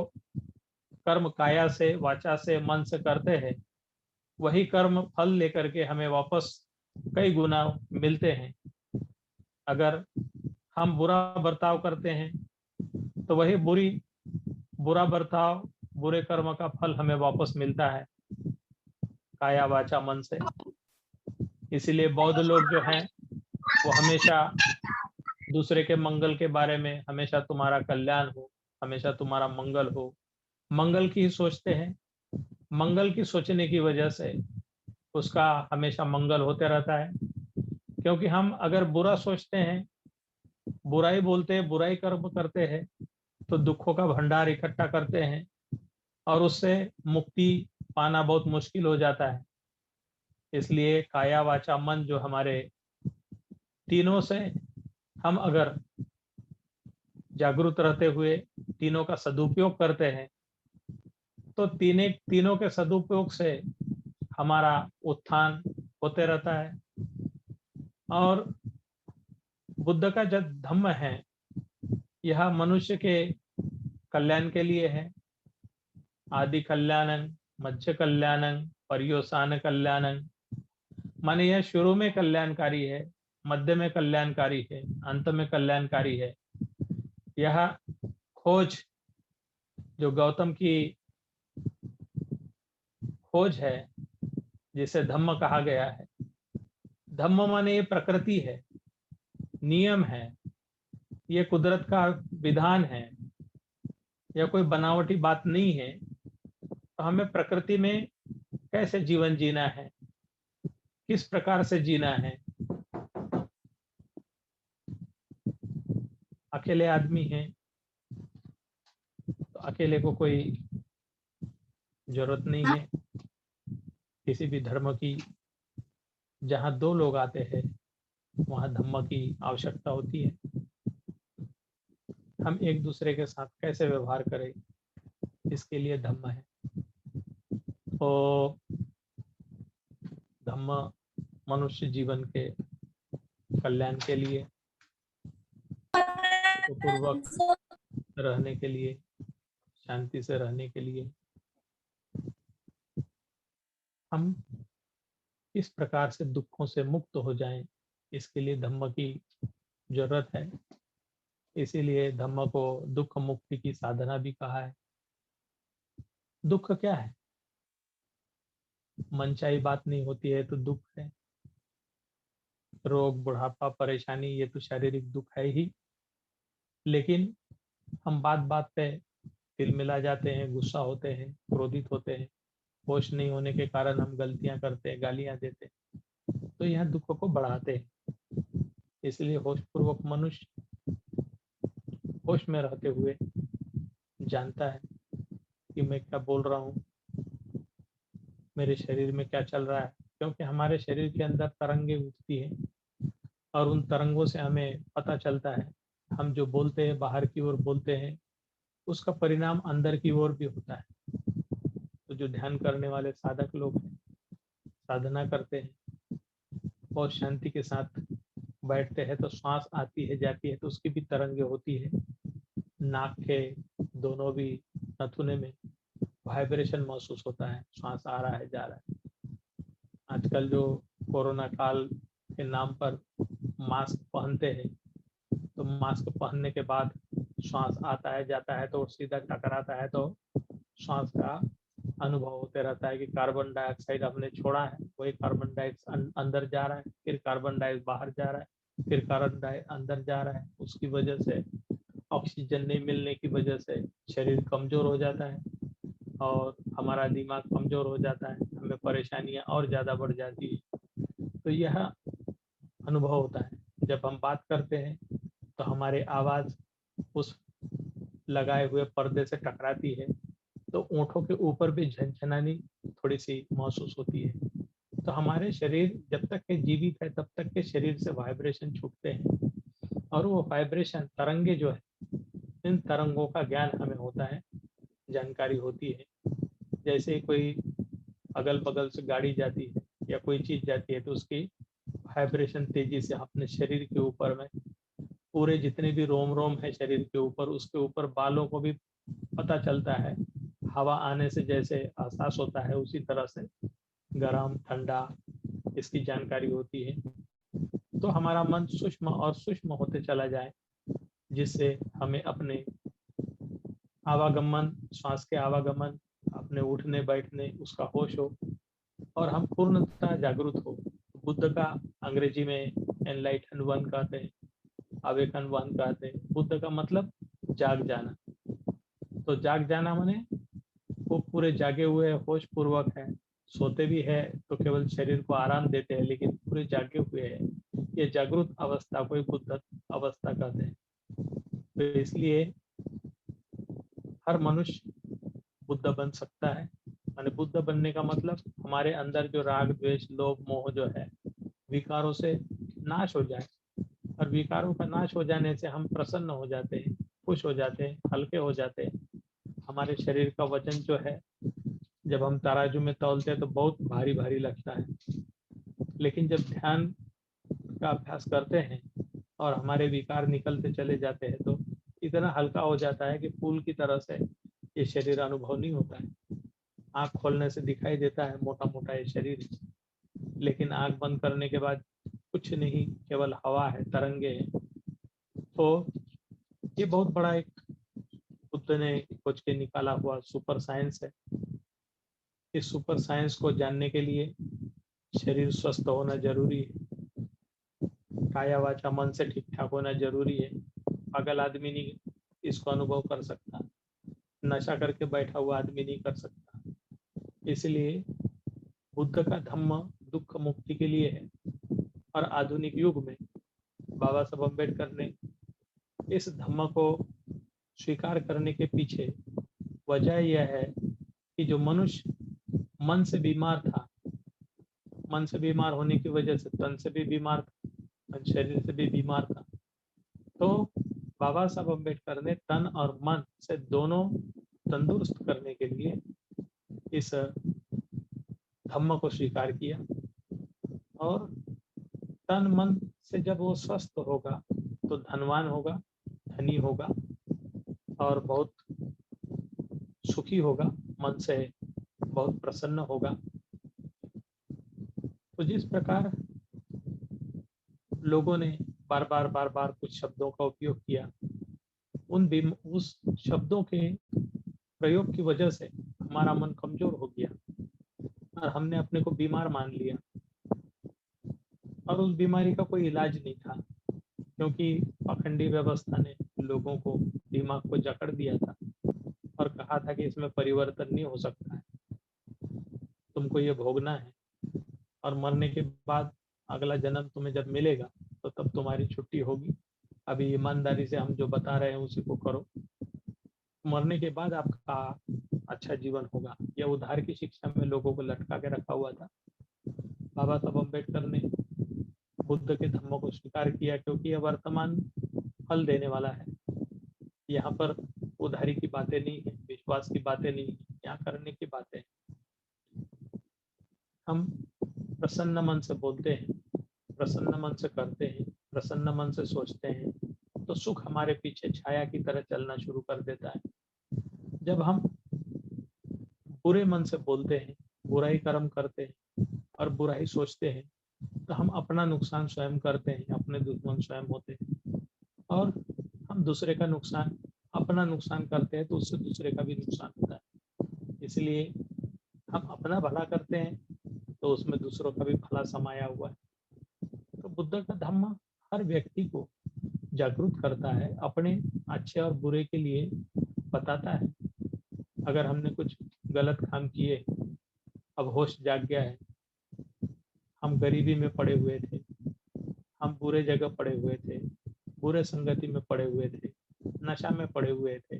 कर्म काया से, वाचा से, मन से करते हैं, वही कर्म फल लेकर के हमें वापस कई गुना मिलते हैं। अगर हम बुरा बर्ताव करते हैं तो वही बुरा बर्ताव, बुरे कर्म का फल हमें वापस मिलता है, काया वाचा मन से। इसीलिए बौद्ध लोग जो हैं वो हमेशा दूसरे के मंगल के बारे में, हमेशा तुम्हारा कल्याण हो, हमेशा तुम्हारा मंगल हो, मंगल की ही सोचते हैं। मंगल की सोचने की वजह से उसका हमेशा मंगल होते रहता है। क्योंकि हम अगर बुरा सोचते हैं, बुराई बोलते हैं, बुराई कर्म करते हैं, तो दुखों का भंडार इकट्ठा करते हैं और उससे मुक्ति पाना बहुत मुश्किल हो जाता है। इसलिए काया वाचा मन जो हमारे तीनों से हम अगर जागरूक रहते हुए तीनों का सदुपयोग करते हैं, तो तीनों के सदुपयोग से हमारा उत्थान होते रहता है। और बुद्ध का जो धम्म है, यह मनुष्य के कल्याण के लिए है। आदि कल्याणं, मध्य कल्याणं, पर्योसान कल्याणं, माने यह शुरू में कल्याणकारी है, मध्य में कल्याणकारी है, अंत में कल्याणकारी है। यह खोज जो गौतम की खोज है, जिसे धम्म कहा गया है। धम्म माने ये प्रकृति है, नियम है, ये कुदरत का विधान है, यह कोई बनावटी बात नहीं है। तो हमें प्रकृति में कैसे जीवन जीना है, किस प्रकार से जीना है। अकेले आदमी हैं तो अकेले को कोई जरूरत नहीं है किसी भी धर्म की। जहाँ दो लोग आते हैं वहाँ धम्म की आवश्यकता होती है। हम एक दूसरे के साथ कैसे व्यवहार करें, इसके लिए धम्म है। तो धम्म मनुष्य जीवन के कल्याण के लिए, पूर्वक रहने के लिए, शांति से रहने के लिए, हम किस प्रकार से दुखों से मुक्त हो जाएं, इसके लिए धम्म की जरूरत है। इसीलिए धम्म को दुख मुक्ति की साधना भी कहा है। दुख क्या है? मनचाही बात नहीं होती है तो दुख है। रोग, बुढ़ापा, परेशानी, ये तो शारीरिक दुख है ही। लेकिन हम बात बात पे तिलमिला जाते हैं, गुस्सा होते हैं, क्रोधित होते हैं, होश नहीं होने के कारण हम गलतियां करते हैं, गालियां देते हैं, तो यह दुख को बढ़ाते हैं। इसलिए होशपूर्वक मनुष्य होश में रहते हुए जानता है कि मैं क्या बोल रहा हूँ, मेरे शरीर में क्या चल रहा है। क्योंकि हमारे शरीर के अंदर तरंगे उठती हैं और उन तरंगों से हमें पता चलता है, हम जो बोलते हैं बाहर की ओर बोलते हैं, उसका परिणाम अंदर की ओर भी होता है। तो जो ध्यान करने वाले साधक लोग हैं, साधना करते हैं और शांति के साथ बैठते हैं, तो श्वास आती है जाती है तो उसकी भी तरंगे होती है। नाक के दोनों भी नथुने में वाइब्रेशन महसूस होता है, श्वास आ रहा है, जा रहा है। आजकल जो कोरोना काल के नाम पर मास्क पहनते हैं, तो मास्क पहनने के बाद श्वास आता है जाता है तो सीधा टकराता है, तो श्वास का अनुभव होते रहता है कि कार्बन डाइऑक्साइड हमने छोड़ा है, वही कार्बन डाइऑक्साइड अंदर जा रहा है, फिर कार्बन डाइऑक्साइड बाहर जा रहा है, फिर कार्बन डाइऑक्साइड अंदर जा रहा है। उसकी वजह से, ऑक्सीजन नहीं मिलने की वजह से शरीर कमजोर हो जाता है। और हमारा दिमाग कमजोर हो जाता है, हमें परेशानियां और ज़्यादा बढ़ जाती है। तो यह अनुभव होता है जब हम बात करते हैं तो हमारे आवाज़ उस लगाए हुए पर्दे से टकराती है तो ओंठों के ऊपर भी झनझनानी थोड़ी सी महसूस होती है। तो हमारे शरीर जब तक के जीवित है तब तक के शरीर से वाइब्रेशन छूटते हैं और वो वाइब्रेशन तरंगे जो है, इन तरंगों का ज्ञान हमें होता है, जानकारी होती है। जैसे कोई अगल बगल से गाड़ी जाती है या कोई चीज जाती है तो उसकी वाइब्रेशन तेजी से अपने शरीर के ऊपर में, पूरे जितने भी रोम रोम है शरीर के ऊपर, उसके ऊपर बालों को भी पता चलता है। हवा आने से जैसे एहसास होता है उसी तरह से गर्म ठंडा इसकी जानकारी होती है। तो हमारा मन सूक्ष्म और सूक्ष्म होते चला जाए, जिससे हमें अपने आवागमन, श्वास के आवागमन, अपने उठने बैठने उसका होश हो और हम पूर्णतः जागरूक हो। बुद्ध का अंग्रेजी में एनलाइटन वन कहते हैं, अवेकन वन कहते हैं। बुद्ध का मतलब जाग जाना। तो जाग जाना माने वो पूरे जागे हुए होश पूर्वक है, सोते भी है तो केवल शरीर को आराम देते हैं, लेकिन पूरे जागे हुए हैं। ये जागरूक अवस्था को बुद्ध अवस्था कहते हैं। तो इसलिए हर मनुष्य बुद्ध बन सकता है। माने बुद्ध बनने का मतलब हमारे अंदर जो राग द्वेष लोभ मोह जो है विकारों से नाश हो जाए, और विकारों का नाश हो जाने से हम प्रसन्न हो जाते हैं, खुश हो जाते हैं, हल्के हो जाते हैं। हमारे शरीर का वजन जो है जब हम तराजू में तौलते हैं तो बहुत भारी भारी लगता है, लेकिन जब ध्यान का अभ्यास करते हैं और हमारे विकार निकलते चले जाते हैं तो इतना हल्का हो जाता है कि फूल की तरह से ये शरीर अनुभव नहीं होता है। आँख खोलने से दिखाई देता है मोटा मोटा ये शरीर, लेकिन आँख बंद करने के बाद कुछ नहीं, केवल हवा है, तरंगे हैं। तो ये बहुत बड़ा एक बुद्ध ने खोज के निकाला हुआ सुपर साइंस है। इस सुपर साइंस को जानने के लिए शरीर स्वस्थ होना जरूरी है, काया वाचा मन से ठीक ठाक होना जरूरी है। पागल आदमी नहीं इसको अनुभव कर सकता, नशा करके बैठा हुआ आदमी नहीं कर सकता। इसलिए बुद्ध का धम्म दुख मुक्ति के लिए है, और आधुनिक युग में बाबा साहब अम्बेडकर ने इस धम्म को स्वीकार करने के पीछे वजह यह है कि जो मनुष्य मन से बीमार था, मन से बीमार होने की वजह से तन से भी बीमार था, शरीर से भी बीमार था। तो बाबा साहब अम्बेडकर ने तन और मन से दोनों तंदुरुस्त करने के लिए इस धम्म को स्वीकार किया। और तन मन से जब वो स्वस्थ होगा तो धनवान होगा, धनी होगा और बहुत सुखी होगा, मन से बहुत प्रसन्न होगा। तो जिस प्रकार लोगों ने बार बार कुछ शब्दों का उपयोग किया, उस शब्दों के प्रयोग की वजह से हमारा मन कमजोर हो गया और हमने अपने को बीमार मान लिया, और उस बीमारी का कोई इलाज नहीं था, क्योंकि पाखंडी व्यवस्था ने लोगों को दिमाग को जकड़ दिया था और कहा था कि इसमें परिवर्तन नहीं हो सकता है, तुमको ये भोगना है और मरने के बाद अगला जन्म तुम्हें जब मिलेगा तो तब तुम्हारी छुट्टी होगी। अभी ईमानदारी से हम जो बता रहे हैं उसी को करो, मरने के बाद आपका अच्छा जीवन होगा। यह उधार की शिक्षा में लोगों को लटका के रखा हुआ था। बाबा साहब अम्बेडकर ने बुद्ध के धम्मों को स्वीकार किया, क्योंकि यह वर्तमान फल देने वाला है। यहाँ पर उधारी की बातें नहीं है, विश्वास की बातें नहीं है, यहाँ करने की बातें हैं। हम प्रसन्न मन से बोलते हैं, प्रसन्न मन से करते हैं, प्रसन्न मन से सोचते हैं, तो सुख हमारे पीछे छाया की तरह चलना शुरू कर देता है। जब हम बुरे मन से बोलते हैं, बुराई कर्म करते हैं और बुराई सोचते हैं, तो हम अपना नुकसान स्वयं करते हैं, अपने दुश्मन स्वयं होते हैं। और हम दूसरे का नुकसान, अपना नुकसान करते हैं तो उससे दूसरे का भी नुकसान होता है। इसलिए हम अपना भला करते हैं तो उसमें दूसरों का भी भला समाया हुआ है। तो बुद्ध का धम्म हर व्यक्ति को जागरूक करता है, अपने अच्छे और बुरे के लिए बताता है। अगर हमने कुछ गलत काम किए, अब होश जाग गया है। हम गरीबी में पड़े हुए थे, हम बुरे जगह पड़े हुए थे, बुरे संगति में पड़े हुए थे, नशा में पड़े हुए थे,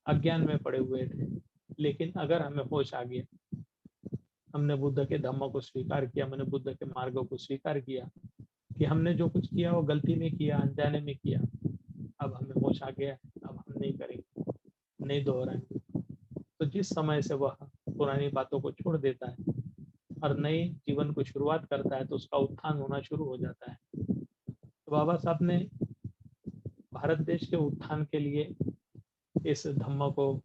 अज्ञान में पड़े हुए थे। लेकिन अगर हमें होश आ गया, हमने बुद्ध के धम्मों को स्वीकार किया, मैंने बुद्ध के मार्गों को स्वीकार किया कि हमने जो कुछ किया वो गलती में किया, अनजाने में किया। अब हमें होश आ गया है, अब हम नहीं करेंगे, नहीं दोहराएंगे। तो जिस समय से वह पुरानी बातों को छोड़ देता है और नए जीवन को शुरुआत करता है, तो उसका उत्थान होना शुरू हो जाता है। तो बाबा साहब ने भारत देश के उत्थान के लिए इस धम्म को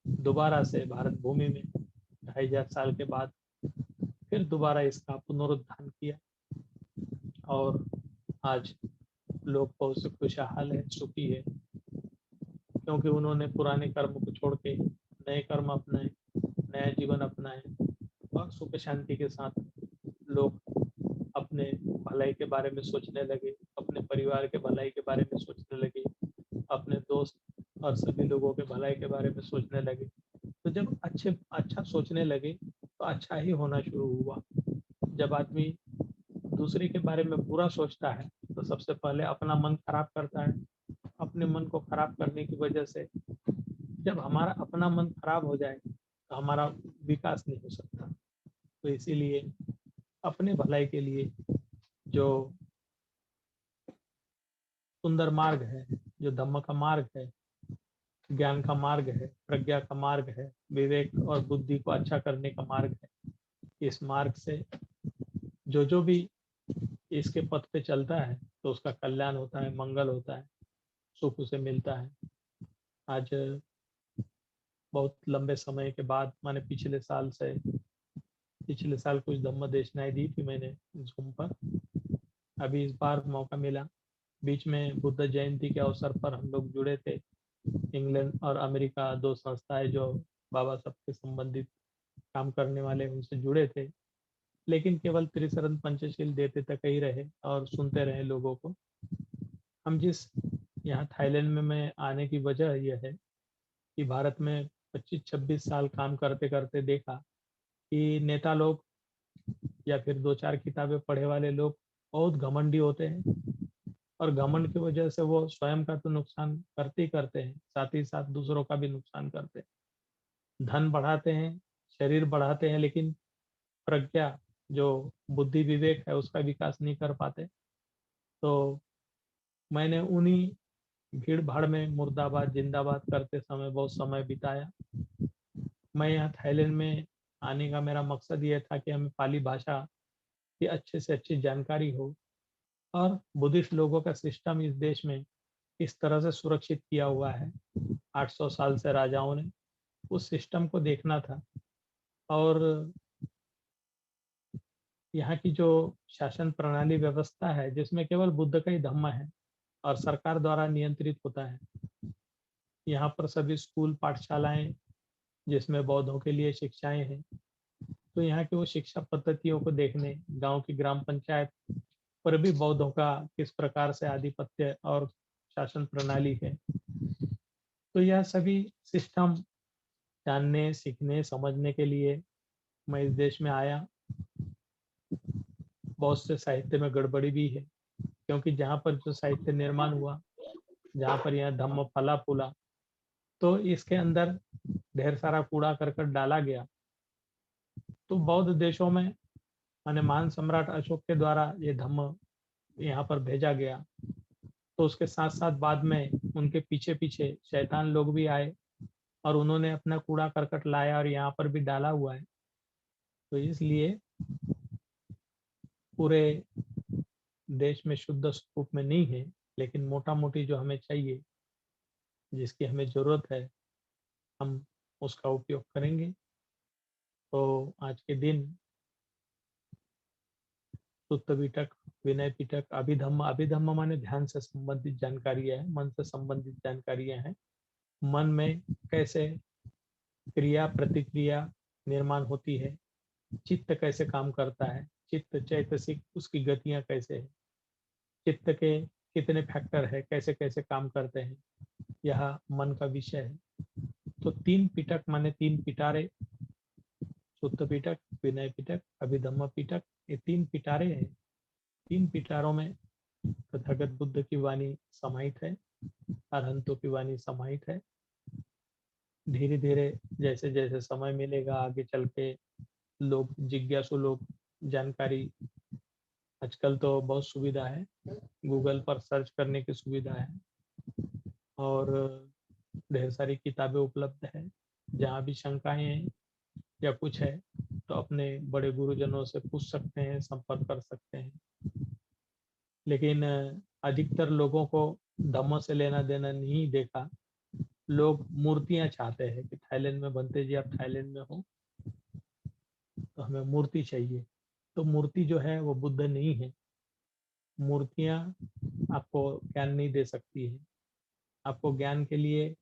दोबारा से भारत भूमि में 2500 साल के बाद फिर दोबारा इसका पुनरुत्थान किया, और आज लोग बहुत से खुशहाल है, सुखी है, क्योंकि उन्होंने पुराने कर्म को छोड़ के नए कर्म अपनाए, नया जीवन अपनाए, और सुख शांति के साथ लोग अपने भलाई के बारे में सोचने लगे, अपने परिवार के भलाई के बारे में सोचने लगे, अपने दोस्त और सभी लोगों के भलाई के बारे में सोचने लगे। तो जब अच्छा सोचने लगे तो अच्छा ही होना शुरू हुआ। जब आदमी दूसरे के बारे में बुरा सोचता है तो सबसे पहले अपना मन खराब करता है। अपने मन को खराब करने की वजह से जब हमारा अपना मन खराब हो जाए तो हमारा विकास नहीं हो सकता। तो इसीलिए अपने भलाई के लिए जो सुंदर मार्ग है, जो धम्म का मार्ग है, ज्ञान का मार्ग है, प्रज्ञा का मार्ग है, विवेक और बुद्धि को अच्छा करने का मार्ग है, इस मार्ग से जो भी इसके पथ पे चलता है तो उसका कल्याण होता है, मंगल होता है, सुख उसे मिलता है। आज बहुत लंबे समय के बाद, माने पिछले साल कुछ धम्म देशनाएं दी थी मैंने जूम पर। अभी इस बार मौका मिला, बीच में बुद्ध जयंती के अवसर पर हम लोग जुड़े थे। इंग्लैंड और अमेरिका, दो संस्थाएं जो बाबा साहब के संबंधित काम करने वाले, उनसे जुड़े थे, लेकिन केवल त्रिशरण पंचशील देते तक ही रहे और सुनते रहे लोगों को। हम जिस यहाँ थाईलैंड में मैं आने की वजह यह है कि भारत में 25-26 साल काम करते करते देखा कि नेता लोग या फिर 2-4 किताबें पढ़े वाले लोग बहुत घमंडी होते हैं, और घमंड की वजह से वो स्वयं का तो नुकसान करते ही करते हैं, साथ ही साथ दूसरों का भी नुकसान करते हैं। धन बढ़ाते हैं, शरीर बढ़ाते हैं, लेकिन प्रज्ञा, जो बुद्धि विवेक है, उसका विकास नहीं कर पाते। तो मैंने उन्हीं भीड़ भाड़ में मुर्दाबाद जिंदाबाद करते समय बहुत समय बिताया। मैं यहाँ थाईलैंड में आने का मेरा मकसद ये था कि हमें पाली भाषा की अच्छे से अच्छी जानकारी हो, और बुद्धिस्ट लोगों का सिस्टम इस देश में इस तरह से सुरक्षित किया हुआ है 800 साल से राजाओं ने, उस सिस्टम को देखना था। और यहाँ की जो शासन प्रणाली व्यवस्था है, जिसमें केवल बुद्ध का ही धम्म है और सरकार द्वारा नियंत्रित होता है। यहाँ पर सभी स्कूल पाठशालाएं जिसमें बौद्धों के लिए शिक्षाएं हैं, तो यहाँ की वो शिक्षा पद्धतियों को देखने, गांव की ग्राम पंचायत पर भी बौद्धों का किस प्रकार से आधिपत्य और शासन प्रणाली है, तो यह सभी सिस्टम जानने, सीखने, समझने के लिए मैं इस देश में आया। बहुत से साहित्य में गड़बड़ी भी है, क्योंकि जहाँ पर जो साहित्य निर्माण हुआ, जहाँ पर यह धम्म फला फूला, तो इसके अंदर ढेर सारा कूड़ा करकट डाला गया। तो बौद्ध देशों में माने महान सम्राट अशोक के द्वारा ये धम्म यहाँ पर भेजा गया, तो उसके साथ साथ बाद में उनके पीछे पीछे शैतान लोग भी आए और उन्होंने अपना कूड़ा करकट लाया और यहाँ पर भी डाला हुआ है। तो इसलिए पूरे देश में शुद्ध स्वरूप में नहीं है, लेकिन मोटा मोटी जो हमें चाहिए, जिसकी हमें जरूरत है, हम उसका उपयोग करेंगे। तो आज के दिन सुत्त पिटक, विनय पिटक, अभिधम्म माने ध्यान से संबंधित जानकारियां है, मन से संबंधित जानकारियां हैं। मन में कैसे क्रिया प्रतिक्रिया निर्माण होती है, चित्त कैसे काम करता है, चित्त चैतसिक उसकी गतियां कैसे है, चित्त के कितने फैक्टर है, कैसे कैसे काम करते हैं, यह मन का विषय है। तो 3 पिटक माने 3 पिटारे, सुत्त पिटक, विनय पिटक, अभिधम्म पिटक, ये 3 पिटारे हैं। 3 पिटारों में तथागत बुद्ध की वाणी समाहित है, अरहंतों की वाणी समाहित है। धीरे धीरे जैसे जैसे समय मिलेगा आगे चल के लोग, जिज्ञासु लोग, जानकारी, आजकल तो बहुत सुविधा है, गूगल पर सर्च करने की सुविधा है और ढेर सारी किताबें उपलब्ध है। जहाँ भी शंकाएं हैं या कुछ है तो अपने बड़े गुरुजनों से पूछ सकते हैं, संपर्क कर सकते हैं। लेकिन अधिकतर लोगों को धम्म से लेना देना नहीं देखा। लोग मूर्तियां चाहते हैं कि थाईलैंड में बनते जी, आप थाईलैंड में हो तो हमें मूर्ति चाहिए। तो मूर्ति जो है वो बुद्ध नहीं है। मूर्तियां आपको ज्ञान नहीं दे सकती है। आपको ज्ञान के लिए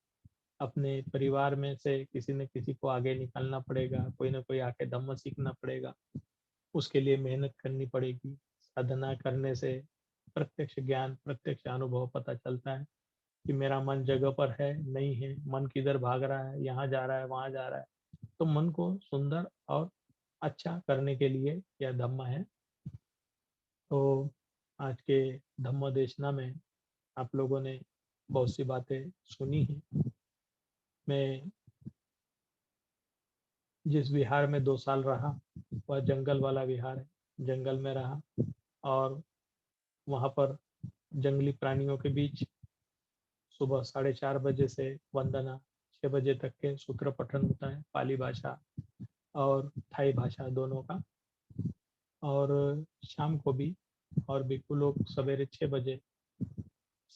अपने परिवार में से किसी न किसी को आगे निकालना पड़ेगा, कोई ना कोई आके धम्म सीखना पड़ेगा, उसके लिए मेहनत करनी पड़ेगी। साधना करने से प्रत्यक्ष ज्ञान, प्रत्यक्ष अनुभव पता चलता है कि मेरा मन जगह पर है, नहीं है, मन किधर भाग रहा है, यहाँ जा रहा है, वहाँ जा रहा है। तो मन को सुंदर और अच्छा करने के लिए यह धम्म है। तो आज के धम्म देशना में आप लोगों ने बहुत सी बातें सुनी हैं। मैं जिस विहार में 2 साल रहा वह जंगल वाला विहार है। जंगल में रहा और वहाँ पर जंगली प्राणियों के बीच सुबह 4:30 बजे से वंदना 6 बजे तक के सूत्र पठन होता है, पाली भाषा और थाई भाषा दोनों का। और शाम को भी, और भिक्षु लोग सवेरे 6 बजे,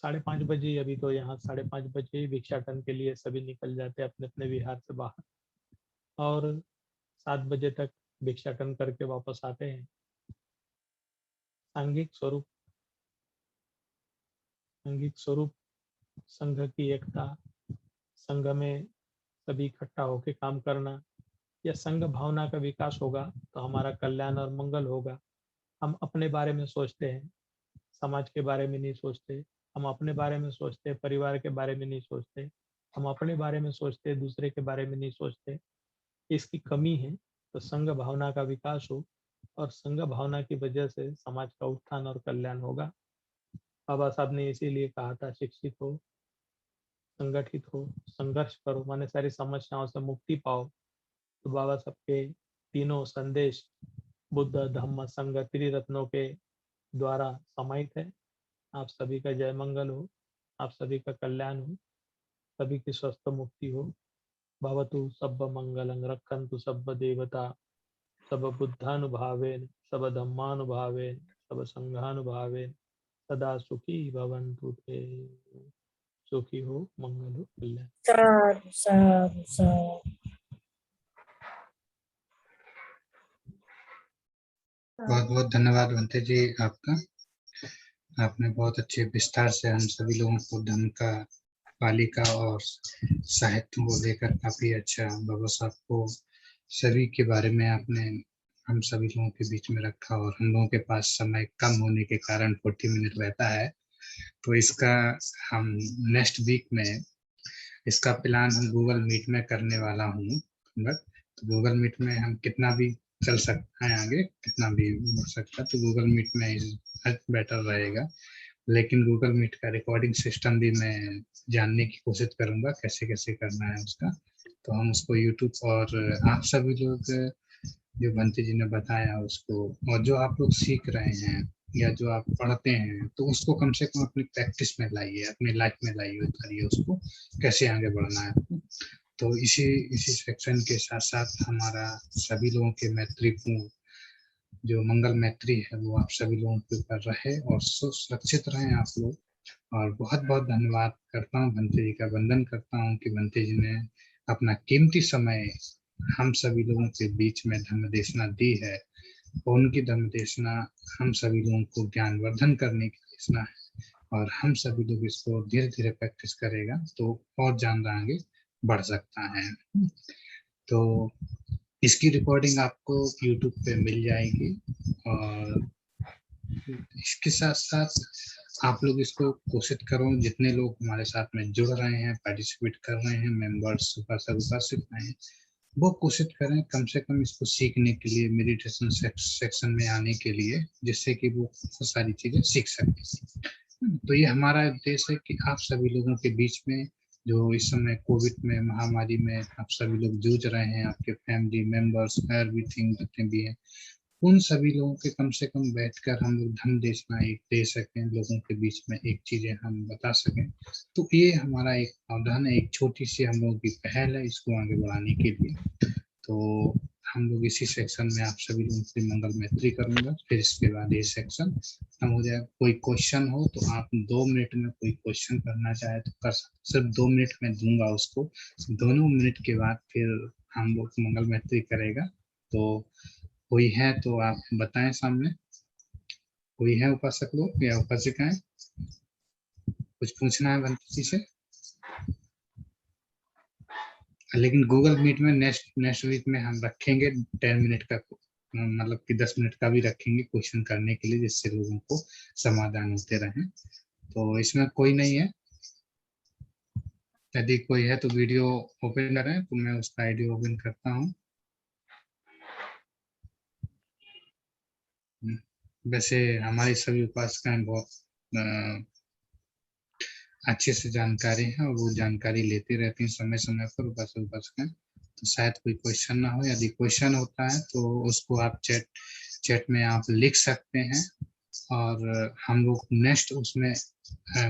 5:30 बजे, अभी तो यहाँ 5:30 बजे ही भिक्षाटन के लिए सभी निकल जाते हैं अपने अपने विहार से बाहर, और 7 बजे तक भिक्षाटन करके वापस आते हैं। सांघिक स्वरूप संघ की एकता, संघ में सभी इकट्ठा होकर काम करना, या संघ भावना का विकास होगा तो हमारा कल्याण और मंगल होगा। हम अपने बारे में सोचते हैं, समाज के बारे में नहीं सोचते। हम अपने बारे में सोचते, परिवार के बारे में नहीं सोचते। हम अपने बारे में सोचते, दूसरे के बारे में नहीं सोचते। इसकी कमी है। तो संघ भावना का विकास हो और संघ भावना की वजह से समाज का उत्थान और कल्याण होगा। बाबा साहब ने इसीलिए कहा था, शिक्षित हो, संगठित हो, संघर्ष करो, माने सारी समस्याओं से मुक्ति पाओ। तो बाबा साहब के तीनों संदेश बुद्ध, धम्म, संघ, त्रिरत्नों के द्वारा समाहित है। आप सभी का जय मंगल हो, आप सभी का कल्याण हो, सभी की स्वस्थ मुक्ति हो। भवतु सब मंगलं, रक्षन्तु सब देवता, सब बुद्धानुभावेन, सब धम्मानुभावेन, सब संघानुभावेन, सदा सुखी भवन्तु ते। सुखी हो, मंगल हो, कल्याण। साधु साधु साधु। बहुत बहुत धन्यवाद बंते जी आपका। आपने बहुत अच्छे विस्तार से हम सभी लोगों को धर्म का, पाली का और साहित्य को लेकर काफी अच्छा बाबा साहब को सभी के बारे में आपने हम सभी लोगों के बीच में रखा। और हम लोगों के पास समय कम होने के कारण 40 मिनट रहता है, तो इसका हम नेक्स्ट वीक में इसका प्लान हम गूगल मीट में करने वाला हूँ। तो गूगल मीट में हम कितना भी चल सकता है आगे, कितना भी बढ़ सकता है, तो गूगल मीट में बेटर रहेगा। लेकिन गूगल मीट का रिकॉर्डिंग सिस्टम भी मैं जानने की कोशिश करूंगा कैसे कैसे करना है उसका। तो हम उसको यूट्यूब और आप सभी लोग जो बंते जी ने बताया उसको, और जो आप लोग सीख रहे हैं या जो आप पढ़ते हैं, तो उसको कम से कम अपनी प्रैक्टिस में लाइए, अपनी लाइफ में लाइए, उतारिए उसको, कैसे आगे बढ़ना है आपको। तो इसी सेक्शन के साथ साथ हमारा सभी लोगों के मैत्रीपूर्ण जो मंगल मैत्री है वो आप सभी लोगों के ऊपर रहे और सुरक्षित रहें आप लोग। और बहुत बहुत धन्यवाद करता हूँ, बंते जी का वंदन करता हूँ कि बंते जी ने अपना कीमती समय हम सभी लोगों के बीच में धर्मदेशना दी है। उनकी धर्मदेशना हम सभी लोगों को ज्ञानवर्धन करने की देशना है, और हम सभी लोग इसको धीरे धीरे प्रैक्टिस करेगा तो और ज्यादा आगे बढ़ सकता है। तो इसकी रिकॉर्डिंग आपको YouTube पे मिल जाएगी, और इसके साथ साथ आप लोग इसको कोशिश करो, जितने लोग हमारे साथ में जुड़ रहे हैं, पार्टिसिपेट कर रहे हैं, मेंबर्स, उपासक उपासिक हैं, वो कोशिश करें कम से कम इसको सीखने के लिए, मेडिटेशन सेक्शन में आने के लिए, जिससे कि वो बहुत सारी चीजें सीख सकें। तो ये हमारा उद्देश्य है कि आप सभी लोगों के बीच में, जो इस समय कोविड में, महामारी में आप सभी लोग जूझ रहे हैं, आपके फैमिली मेंबर्स, एवरीथिंग जितने भी हैं, उन सभी लोगों के कम से कम बैठकर हम लोग धम्म देशना एक दे सकें, लोगों के बीच में एक चीजें हम बता सकें। तो ये हमारा एक प्रावधान है, एक छोटी सी हम लोगों की पहल है इसको आगे बढ़ाने के लिए। तो हम लोग इसी सेक्शन में आप सभी लोगों से मंगल मैत्री करूंगा, फिर इसके बाद ये सेक्शन खत्म हो जाए। कोई क्वेश्चन हो तो आप 2 मिनट में कोई क्वेश्चन करना चाहे तो कर सकते, सिर्फ 2 मिनट में दूंगा उसको। दोनों मिनट के बाद फिर हम लोग मंगल मैत्री करेगा। तो कोई है तो आप बताएं सामने, कोई है उपासक लोग या उपासिकाएं, कुछ पूछना है बंटी जी से? लेकिन गूगल मीट में नेक्स्ट वीक में हम रखेंगे 10 मिनट का, मतलब कि 10 मिनट का भी रखेंगे क्वेश्चन करने के लिए, जिससे लोगों को समाधान होते रहें। तो इसमें कोई नहीं है, यदि कोई है तो वीडियो ओपन करें, तो मैं उसका आईडी ओपन करता हूँ। वैसे हमारी सभी उपासकाएं बहुत अच्छे से जानकारी है और वो जानकारी लेती रहती हैं समय समय पर उपासकाएं। तो शायद कोई क्वेश्चन ना हो, यदि क्वेश्चन होता है तो उसको आप चैट में आप लिख सकते हैं, और हम लोग नेक्स्ट उसमें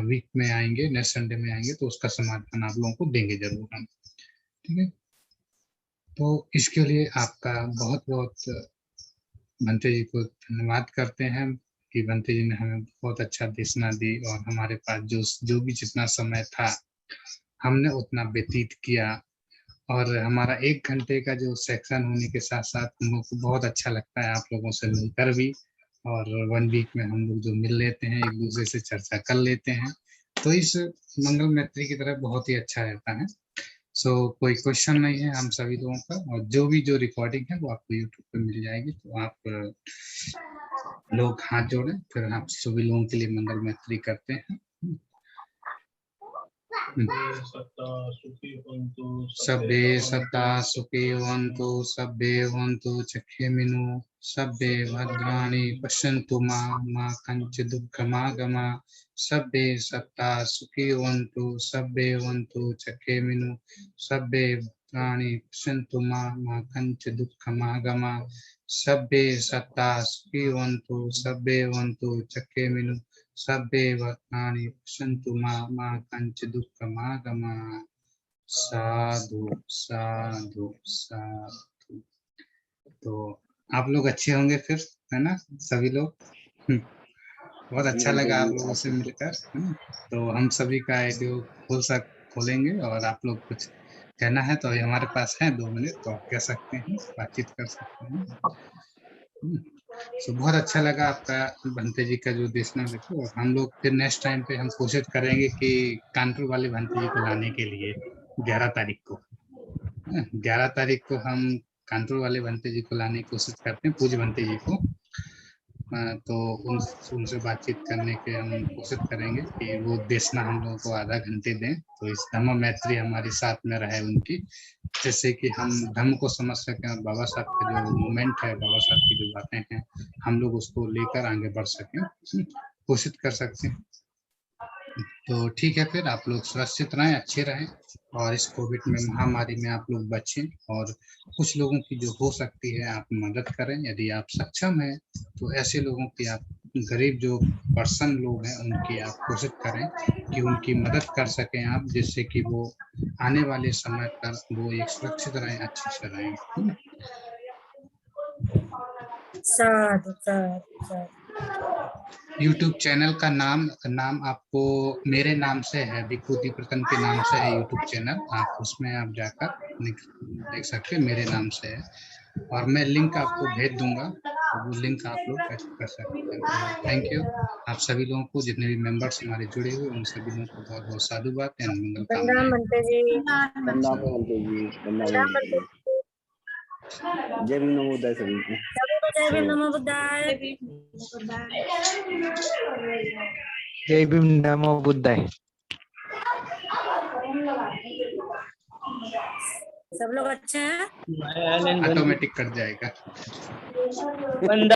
वीक में आएंगे, नेक्स्ट संडे में आएंगे तो उसका समाधान आप लोगों को देंगे जरूर हम, ठीक है। तो इसके लिए आपका बहुत बहुत भंते जी को धन्यवाद करते हैं कि भंते जी ने हमें बहुत अच्छा देशना दी, और हमारे पास जो भी जितना समय था हमने उतना व्यतीत किया। और हमारा 1 घंटे का जो सेक्शन होने के साथ साथ हम लोग को बहुत अच्छा लगता है आप लोगों से मिलकर भी, और 1 वीक में हम लोग जो मिल लेते हैं, एक दूसरे से चर्चा कर लेते हैं, तो इस मंगल मैत्री की तरह बहुत ही अच्छा रहता है। सो कोई क्वेश्चन नहीं है हम सभी लोगों का, और जो रिकॉर्डिंग है वो आपको यूट्यूब पे मिल जाएगी। तो आप लोग हाथ जोड़ें, फिर आप सभी लोगों के लिए मंगल मैत्री करते हैं। सब्बे सत्ता सुखी भवन्तु, सब्बे भवन्तु चक्षुषिर्मिनु, सब्बे भद्राणि पश्यन्तु मा कञ्चित् दुःखमागमा, सब्बे सत्ता सुखी भवन्तु, सब्बे भवन्तु चक्षुषिर्मिनु, सब्बे भद्राणि पश्यन्तु मा कञ्चित् दुःखमागमा, सब्बे सत्ता सुखी भवन्तु, सब्बे भवन्तु चक्षुषिर्मिनु, सब्बे भद्राणि पश्यन्तु मा कञ्चित् दुःखमागमा। साधु साधु साधु। तो आप लोग अच्छे होंगे फिर, है ना सभी लोग? बहुत अच्छा लगा आप लोगों से मिलकर, है ना? तो हम सभी का आईडियो खोलेंगे, और आप लोग कुछ कहना है तो हमारे पास है 2 मिनट, तो आप कह सकते हैं, बातचीत कर सकते हैं। तो बहुत अच्छा लगा आपका भंते जी का जो देशना देखो, और हम लोग फिर नेक्स्ट टाइम पे हम कोशिश करेंगे कि कानपुर वाले भंते जी को लाने के लिए 11 तारीख को, 11 तारीख को हम कानपुर वाले भंते जी को लाने की कोशिश करते हैं, पूज्य भंते जी को। तो उनसे बातचीत करने के हम कोशिश करेंगे कि वो देशना हम लोगों को आधा घंटे दें, तो इस धम्म मैत्री हमारी साथ में रहे उनकी, जैसे कि हम धम्म को समझ सकें, और बाबा साहब का जो मूवमेंट है, बाबा साहब की जो बातें हैं, हम लोग उसको लेकर आगे बढ़ सकें, कोशिश कर सकते हैं। तो ठीक है, फिर आप लोग सुरक्षित रहें, अच्छे रहें, और इस कोविड में, महामारी में आप लोग बचें, और कुछ लोगों की जो हो सकती है आप मदद करें, यदि आप सक्षम हैं तो ऐसे लोगों की, आप गरीब जो पर्सन लोग हैं उनकी आप कोशिश करें कि उनकी मदद कर सकें आप, जिससे कि वो आने वाले समय पर वो एक सुरक्षित रहें, अच्छे से रहें। साधु साधु साधु। YouTube चैनल का नाम आपको मेरे नाम से है, विभूति प्रकन के नाम से है YouTube चैनल, आप उसमें आप जाकर देख सकते हैं, मेरे नाम से है, और मैं लिंक आपको भेज दूंगा, तो वो लिंक आप लोग कर सकते हैं। थैंक यू आप सभी लोगों को, जितने भी मेंबर्स हमारे जुड़े हुए उन सभी लोगों को बहुत बहुत साधुवाद एंड मंगल प्रणाम कामनाएं। भंते जी। प्रणाम भंते जी, प्रणाम भंते जी। जय भीम नमो बुद्धाय सभी को। सभी को जय भीम नमो बुद्धाय। जय भीम नमो बुद्धाय। सब लोग अच्छे हैं। ऑटोमेटिक कट जाएगा।